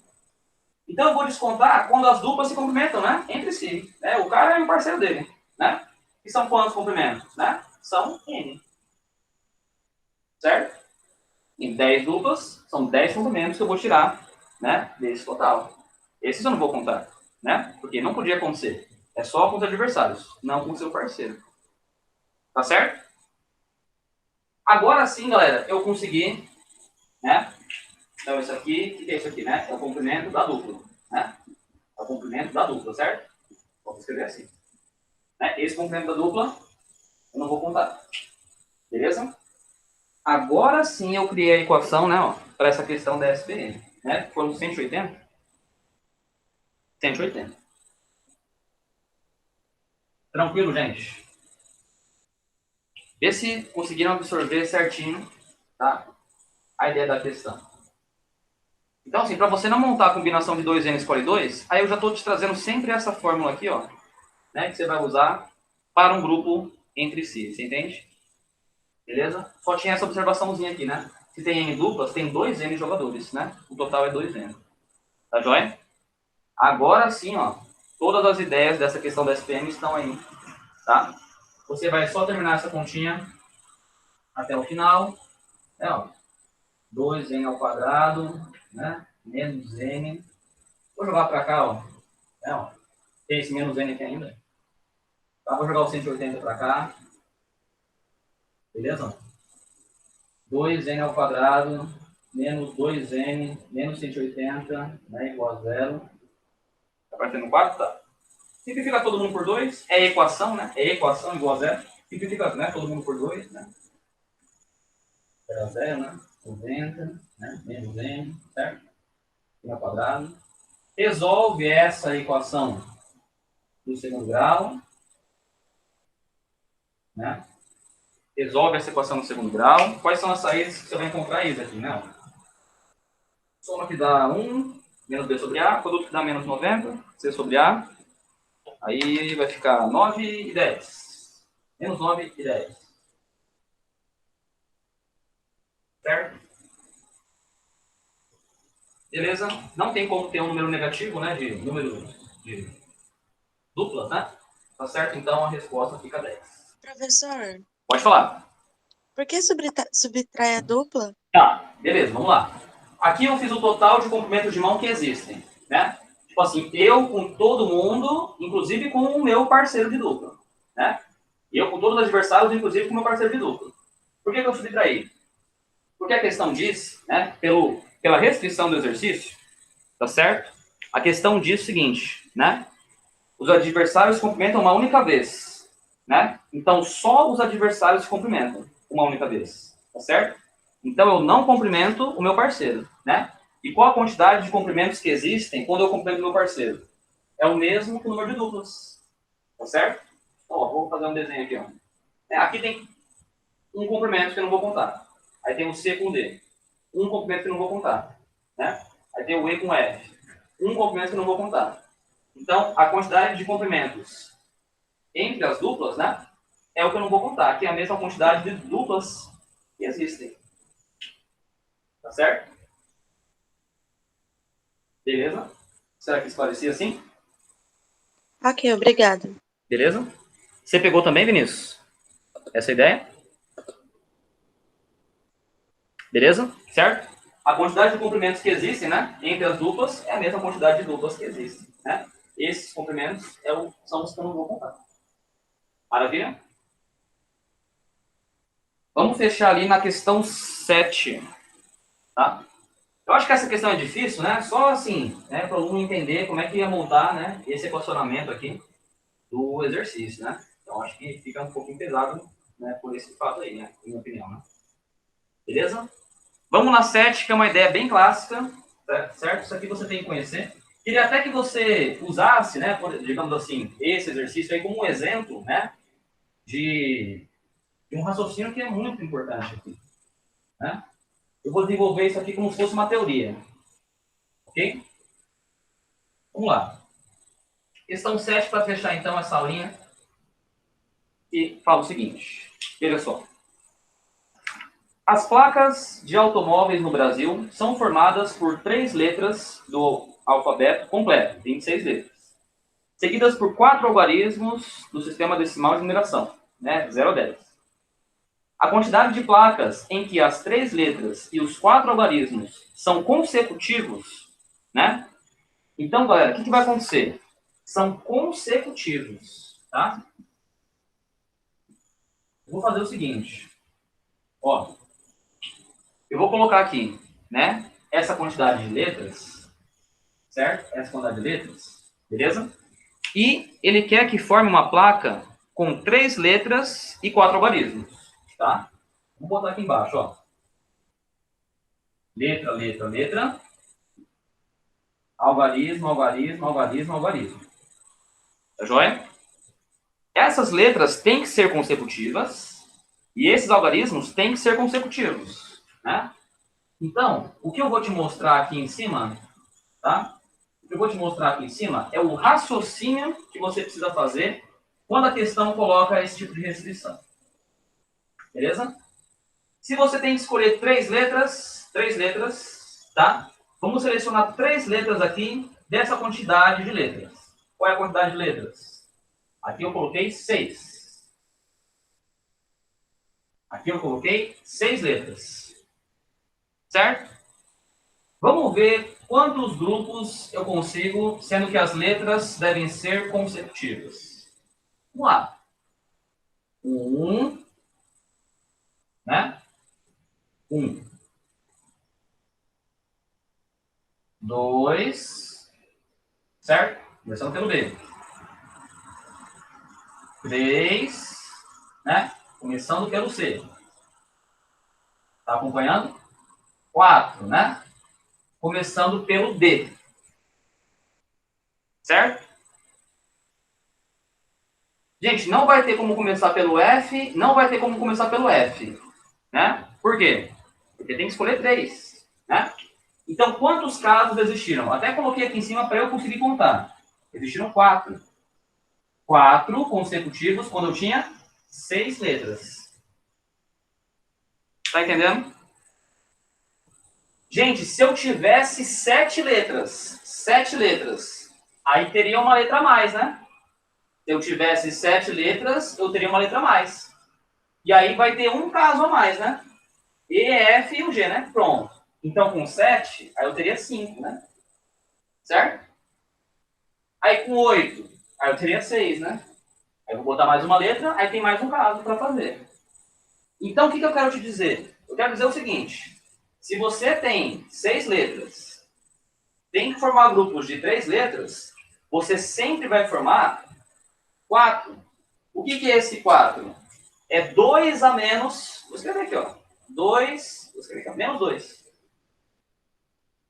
Então eu vou descontar quando as duplas se complementam, né? Entre si. Né? O cara e o parceiro dele, né? E são quantos comprimentos, né? São N. Certo? Em 10 duplas, são 10 comprimentos que eu vou tirar, né? Desse total. Esses eu não vou contar, né? Porque não podia acontecer. É só com os adversários, não com o seu parceiro. Tá certo? Agora sim, galera, eu consegui, né? Então, isso aqui, o que é isso aqui, né? É o comprimento da dupla, né? É o comprimento da dupla, certo? Vou escrever assim. Né? Esse comprimento da dupla, eu não vou contar. Beleza? Agora sim eu criei a equação, né? Para essa questão da SPM, né? Foram 180. 180. Tranquilo, gente? Vê se conseguiram absorver certinho, tá? A ideia da questão. Então, assim, para você não montar a combinação de 2N escolhe 2, aí eu já estou te trazendo sempre essa fórmula aqui, ó, né, que você vai usar para um grupo entre si, você entende? Beleza? Só tinha essa observaçãozinha aqui, né? Se tem N duplas, tem 2N jogadores, né? O total é 2N. Tá joia? Agora sim, ó, todas as ideias dessa questão da SPM estão aí, tá? Você vai só terminar essa continha até o final, né, ó. 2N ao quadrado, né? Menos N. Vou jogar para cá, ó. Não. Tem esse menos n aqui ainda. Tá, vou jogar o 180 para cá. Beleza? 2n ao quadrado menos 2n menos 180, né, igual a zero. Tá aparecendo no quadro? Tá. Simplifica todo mundo por 2. É equação, né? É equação igual a zero. Simplifica, né, todo mundo por 2, né? Era zero, né? 90, né? Menos n, certo? N ao quadrado. Resolve essa equação do segundo grau, né? Resolve essa equação no segundo grau. Quais são as saídas que você vai encontrar isso aqui, né? Soma que dá 1, menos b sobre a. Produto que dá menos 90, c sobre a. Aí vai ficar 9 e 10. Menos 9 e 10. Certo? Beleza? Não tem como ter um número negativo, né? De número de duplas, né? Tá certo? Então a resposta fica 10. Professor, Pode falar. por que subtrai a dupla? Tá, beleza, vamos lá. Aqui eu fiz o total de comprimentos de mão que existem, né? Tipo assim, eu com todo mundo, inclusive com o meu parceiro de dupla, né? Eu com todos os adversários, inclusive com o meu parceiro de dupla. Por que eu subtraí? Porque a questão diz, né, pela restrição do exercício, tá certo? A questão diz o seguinte, né? Os adversários se cumprimentam uma única vez, né? Então, só os adversários se cumprimentam uma única vez, tá certo? Então, eu não cumprimento o meu parceiro, né? E qual a quantidade de cumprimentos que existem quando eu cumprimento o meu parceiro? É o mesmo que o número de duplas, tá certo? Ó, vou fazer um desenho aqui, ó. Aqui tem um comprimento que eu não vou contar. Aí tem o C com D. Um comprimento que eu não vou contar, né? Aí tem o E com F. Um comprimento que eu não vou contar. Então, a quantidade de comprimentos entre as duplas, né, é o que eu não vou contar, que é a mesma quantidade de duplas que existem. Tá certo? Beleza? Será que esclarecia assim? Ok, obrigado. Beleza? Você pegou também, Vinícius? Essa ideia? Beleza? Certo? A quantidade de comprimentos que existem, né, entre as duplas é a mesma quantidade de duplas que existem, né? Esses comprimentos são os que eu não vou contar. Maravilha? Vamos fechar ali na questão 7. Tá? Eu acho que essa questão é difícil, né? Só assim, né, para o aluno entender como é que ia montar, né, esse equacionamento aqui do exercício, né? Então, acho que fica um pouquinho pesado, né, por esse fato aí, né, na minha opinião, né? Beleza? Vamos na 7, que é uma ideia bem clássica, certo? Isso aqui você tem que conhecer. Queria até que você usasse, né, digamos assim, esse exercício aí como um exemplo, né, de um raciocínio que é muito importante aqui, né? Eu vou desenvolver isso aqui como se fosse uma teoria, ok? Vamos lá. Questão 7 para fechar então essa aulinha, que fala o seguinte, veja só. As placas de automóveis no Brasil são formadas por 3 letras do alfabeto completo, 26 letras, seguidas por 4 algarismos do sistema decimal de numeração, né, 0 a 10. A quantidade de placas em que as 3 letras e os 4 algarismos são consecutivos, né? Então, galera, o que vai acontecer? São consecutivos, tá? Eu vou fazer o seguinte, ó, eu vou colocar aqui, né, essa quantidade de letras, certo? Essa quantidade de letras, beleza? E ele quer que forme uma placa com 3 letras e 4 algarismos, tá? Vou botar aqui embaixo, ó. Letra, letra, letra. Algarismo, algarismo, algarismo, algarismo. Tá joia? Essas letras têm que ser consecutivas e esses algarismos têm que ser consecutivos, né? Então, o que eu vou te mostrar aqui em cima, tá? O que eu vou te mostrar aqui em cima é o raciocínio que você precisa fazer quando a questão coloca esse tipo de restrição. Beleza? Se você tem que escolher 3 letras, tá? Vamos selecionar 3 letras aqui dessa quantidade de letras. Qual é a quantidade de letras? Aqui eu coloquei 6. Aqui eu coloquei 6 letras. Certo? Vamos ver quantos grupos eu consigo, sendo que as letras devem ser consecutivas? Vamos lá. 1, né? 1. 2, certo? Começando pelo B. 3, né? Começando pelo C. Tá acompanhando? 4, né? Começando pelo D. Certo? Gente, não vai ter como começar pelo F, não vai ter como começar pelo F, né? Por quê? Porque tem que escolher 3, né? Então, quantos casos existiram? Até coloquei aqui em cima para eu conseguir contar. Existiram 4. 4 consecutivos quando eu tinha 6 letras. Tá entendendo? Gente, se eu tivesse 7 letras, aí teria uma letra a mais, né? Se eu tivesse 7 letras, eu teria uma letra a mais. E aí vai ter um caso a mais, né? E, F e o G, né? Pronto. Então, com 7, aí eu teria 5, né? Certo? Aí com 8, aí eu teria 6, né? Aí eu vou botar mais uma letra, aí tem mais um caso para fazer. Então, o que eu quero te dizer? Eu quero dizer o seguinte. Se você tem 6 letras, tem que formar grupos de 3 letras, você sempre vai formar 4. O que é esse 4? É 2 a menos... Vou escrever aqui, ó. 2... Vou escrever aqui, ó. Menos 2.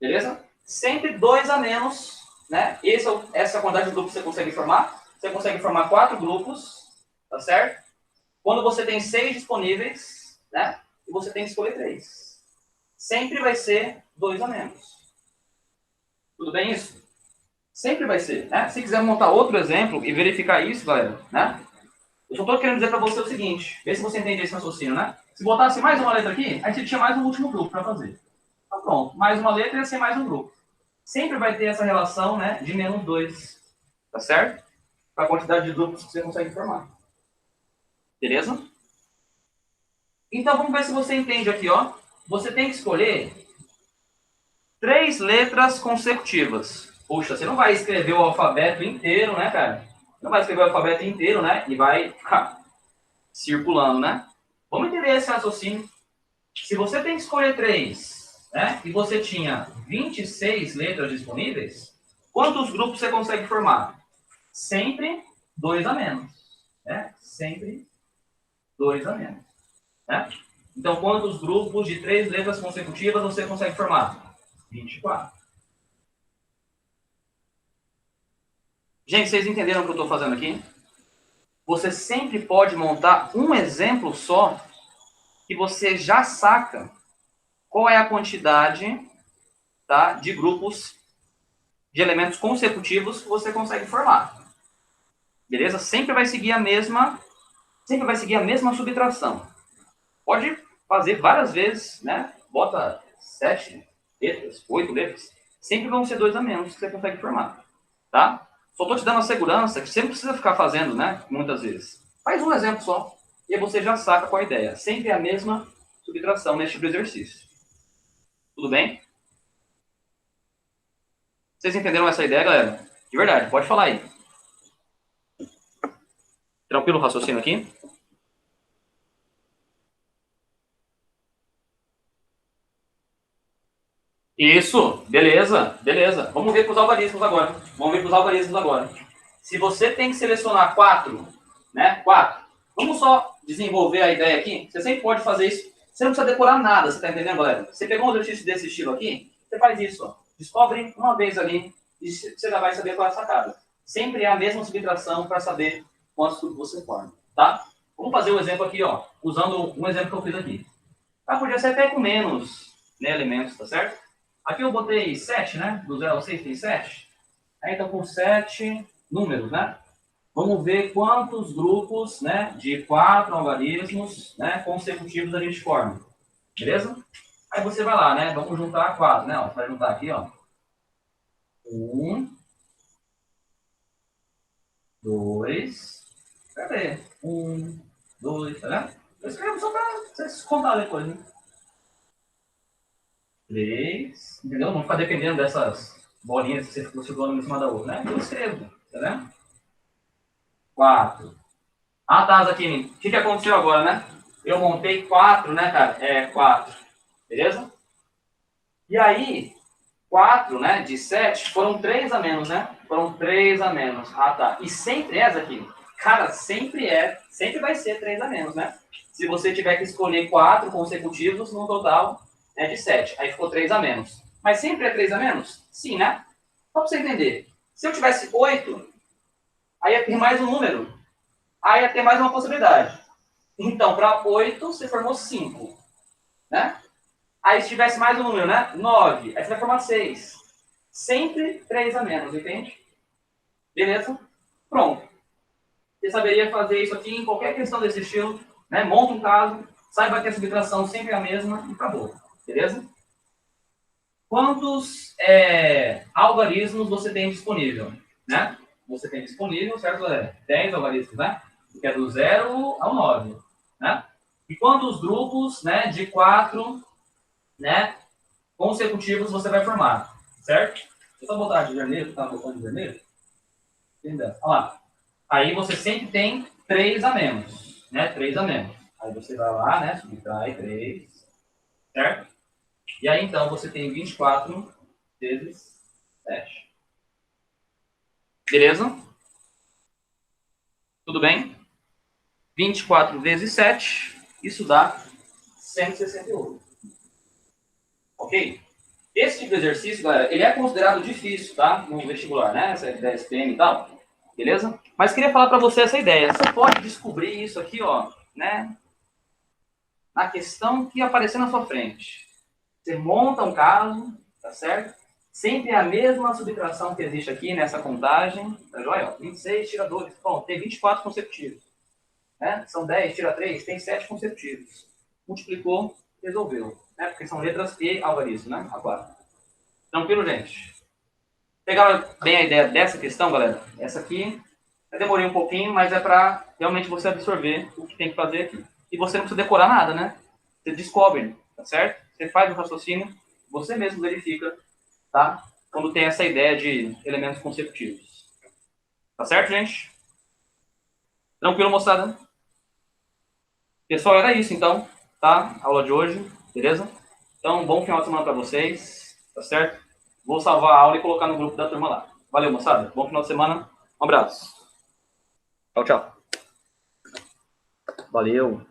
Beleza? Sempre 2 a menos, né? Essa é a quantidade de grupos que você consegue formar. Você consegue formar 4 grupos, tá certo? Quando você tem 6 disponíveis, né? E você tem que escolher 3. Sempre vai ser 2 a menos. Tudo bem isso? Sempre vai ser, né? Se quiser montar outro exemplo e verificar isso, galera, né? Eu só estou querendo dizer para você o seguinte, vê se você entende esse raciocínio, né? Se botasse mais uma letra aqui, aí você tinha mais um último grupo para fazer. Então pronto, mais uma letra ia ser mais um grupo. Sempre vai ter essa relação, né, de menos 2, tá certo? Para a quantidade de grupos que você consegue formar. Beleza? Então vamos ver se você entende aqui, ó. Você tem que escolher 3 letras consecutivas. Puxa, você não vai escrever o alfabeto inteiro, né, cara? Não vai escrever o alfabeto inteiro, né? E vai ficar circulando, né? Vamos entender esse raciocínio. Se você tem que escolher 3, né? E você tinha 26 letras disponíveis, quantos grupos você consegue formar? Sempre 2 a menos, né? Sempre 2 a menos, né? Então, quantos grupos de 3 letras consecutivas você consegue formar? 24. Gente, vocês entenderam o que eu estou fazendo aqui? Você sempre pode montar um exemplo só que você já saca qual é a quantidade, tá, de grupos de elementos consecutivos que você consegue formar. Beleza? Sempre vai seguir a mesma subtração. Pode fazer várias vezes, né? Bota 7 letras, 8 letras. Sempre vão ser 2 a menos que você consegue formar. Tá? Só estou te dando a segurança que você não precisa ficar fazendo, né? Muitas vezes. Faz um exemplo só. E aí você já saca qual a ideia. Sempre a mesma subtração neste tipo de exercício. Tudo bem? Vocês entenderam essa ideia, galera? De verdade, pode falar aí. Tranquilo o raciocínio aqui? Isso, beleza, beleza. Vamos ver para os algarismos agora. Se você tem que selecionar 4, né? 4. Vamos só desenvolver a ideia aqui. Você sempre pode fazer isso. Você não precisa decorar nada, você está entendendo, galera? Você pegou um exercício desse estilo aqui, você faz isso, ó. Descobre uma vez ali e você já vai saber qual é a sacada. Sempre é a mesma subtração para saber quantos grupos você forma, tá? Vamos fazer um exemplo aqui, ó, usando um exemplo que eu fiz aqui. Ah, podia ser até com menos, né, elementos, tá certo? Aqui eu botei 7, né? Do 0 ao 6 tem 7. Aí então com 7 números, né? Vamos ver quantos grupos, né, de 4 algarismos, né, consecutivos a gente forma. Beleza? Aí você vai lá, né? Vamos juntar 4, né? Ó, você vai juntar aqui, ó. 1, 2, cadê? 1, 2, tá vendo? Eu escrevo só para vocês contar depois, né? 3, entendeu? Não ficar dependendo dessas bolinhas que você ficou segurando em cima da outra, né? Eu escrevo, tá vendo? 4. Ah, tá, Zaquini. O que aconteceu agora, né? Eu montei 4, né, cara? 4. Beleza? E aí, 4, né, de 7, foram 3 a menos, né? Foram 3 a menos. Ah, tá. E sempre é, Zaquini? Cara, sempre vai ser 3 a menos, né? Se você tiver que escolher 4 consecutivos num total de 7. Aí ficou 3 a menos. Mas sempre é 3 a menos? Sim, né? Só para você entender. Se eu tivesse 8, aí ia ter mais um número. Aí ia ter mais uma possibilidade. Então, para 8, você formou 5, né? Aí, se tivesse mais um número, né? 9. Aí você vai formar 6. Sempre 3 a menos, entende? Beleza? Pronto. Você saberia fazer isso aqui em qualquer questão desse estilo, né? Monta um caso, saiba que a subtração sempre é a mesma e acabou. Beleza? Quantos algarismos você tem disponível, né? Você tem disponível, certo, galera? 10 algarismos, né? Que é do 0 ao 9, né? E quantos grupos, né, de 4, né, consecutivos você vai formar, certo? Deixa eu só botar de vermelho, tá botando de vermelho? Entendeu? Olha lá. Aí você sempre tem 3 a menos, né? 3 a menos. Aí você vai lá, né, subtrai 3, certo? E aí, então, você tem 24 vezes 7. Beleza? Tudo bem? 24 vezes 7, isso dá 168. Ok? Esse tipo de exercício, galera, ele é considerado difícil, tá? No vestibular, né? Essa ideia SPM e tal. Beleza? Mas queria falar para você essa ideia. Você pode descobrir isso aqui, ó, né? Na questão que aparecer na sua frente. Você monta um caso, tá certo? Sempre a mesma subtração que existe aqui nessa contagem. Tá joia? 26 tira 2. Bom, tem 24 consecutivos. Né? São 10, tira 3, tem 7 consecutivos. Multiplicou, resolveu. Né? Porque são letras e algarismo, né? Agora. Tranquilo, gente? Pegaram bem a ideia dessa questão, galera? Essa aqui, eu demorei um pouquinho, mas é para realmente você absorver o que tem que fazer aqui. E você não precisa decorar nada, né? Você descobre, tá certo? Você faz o raciocínio, você mesmo verifica, tá? Quando tem essa ideia de elementos consecutivos. Tá certo, gente? Tranquilo, moçada? Pessoal, era isso então, tá? Aula de hoje, beleza? Então, bom final de semana para vocês, tá certo? Vou salvar a aula e colocar no grupo da turma lá. Valeu, moçada. Bom final de semana. Um abraço. Tchau, tchau. Valeu.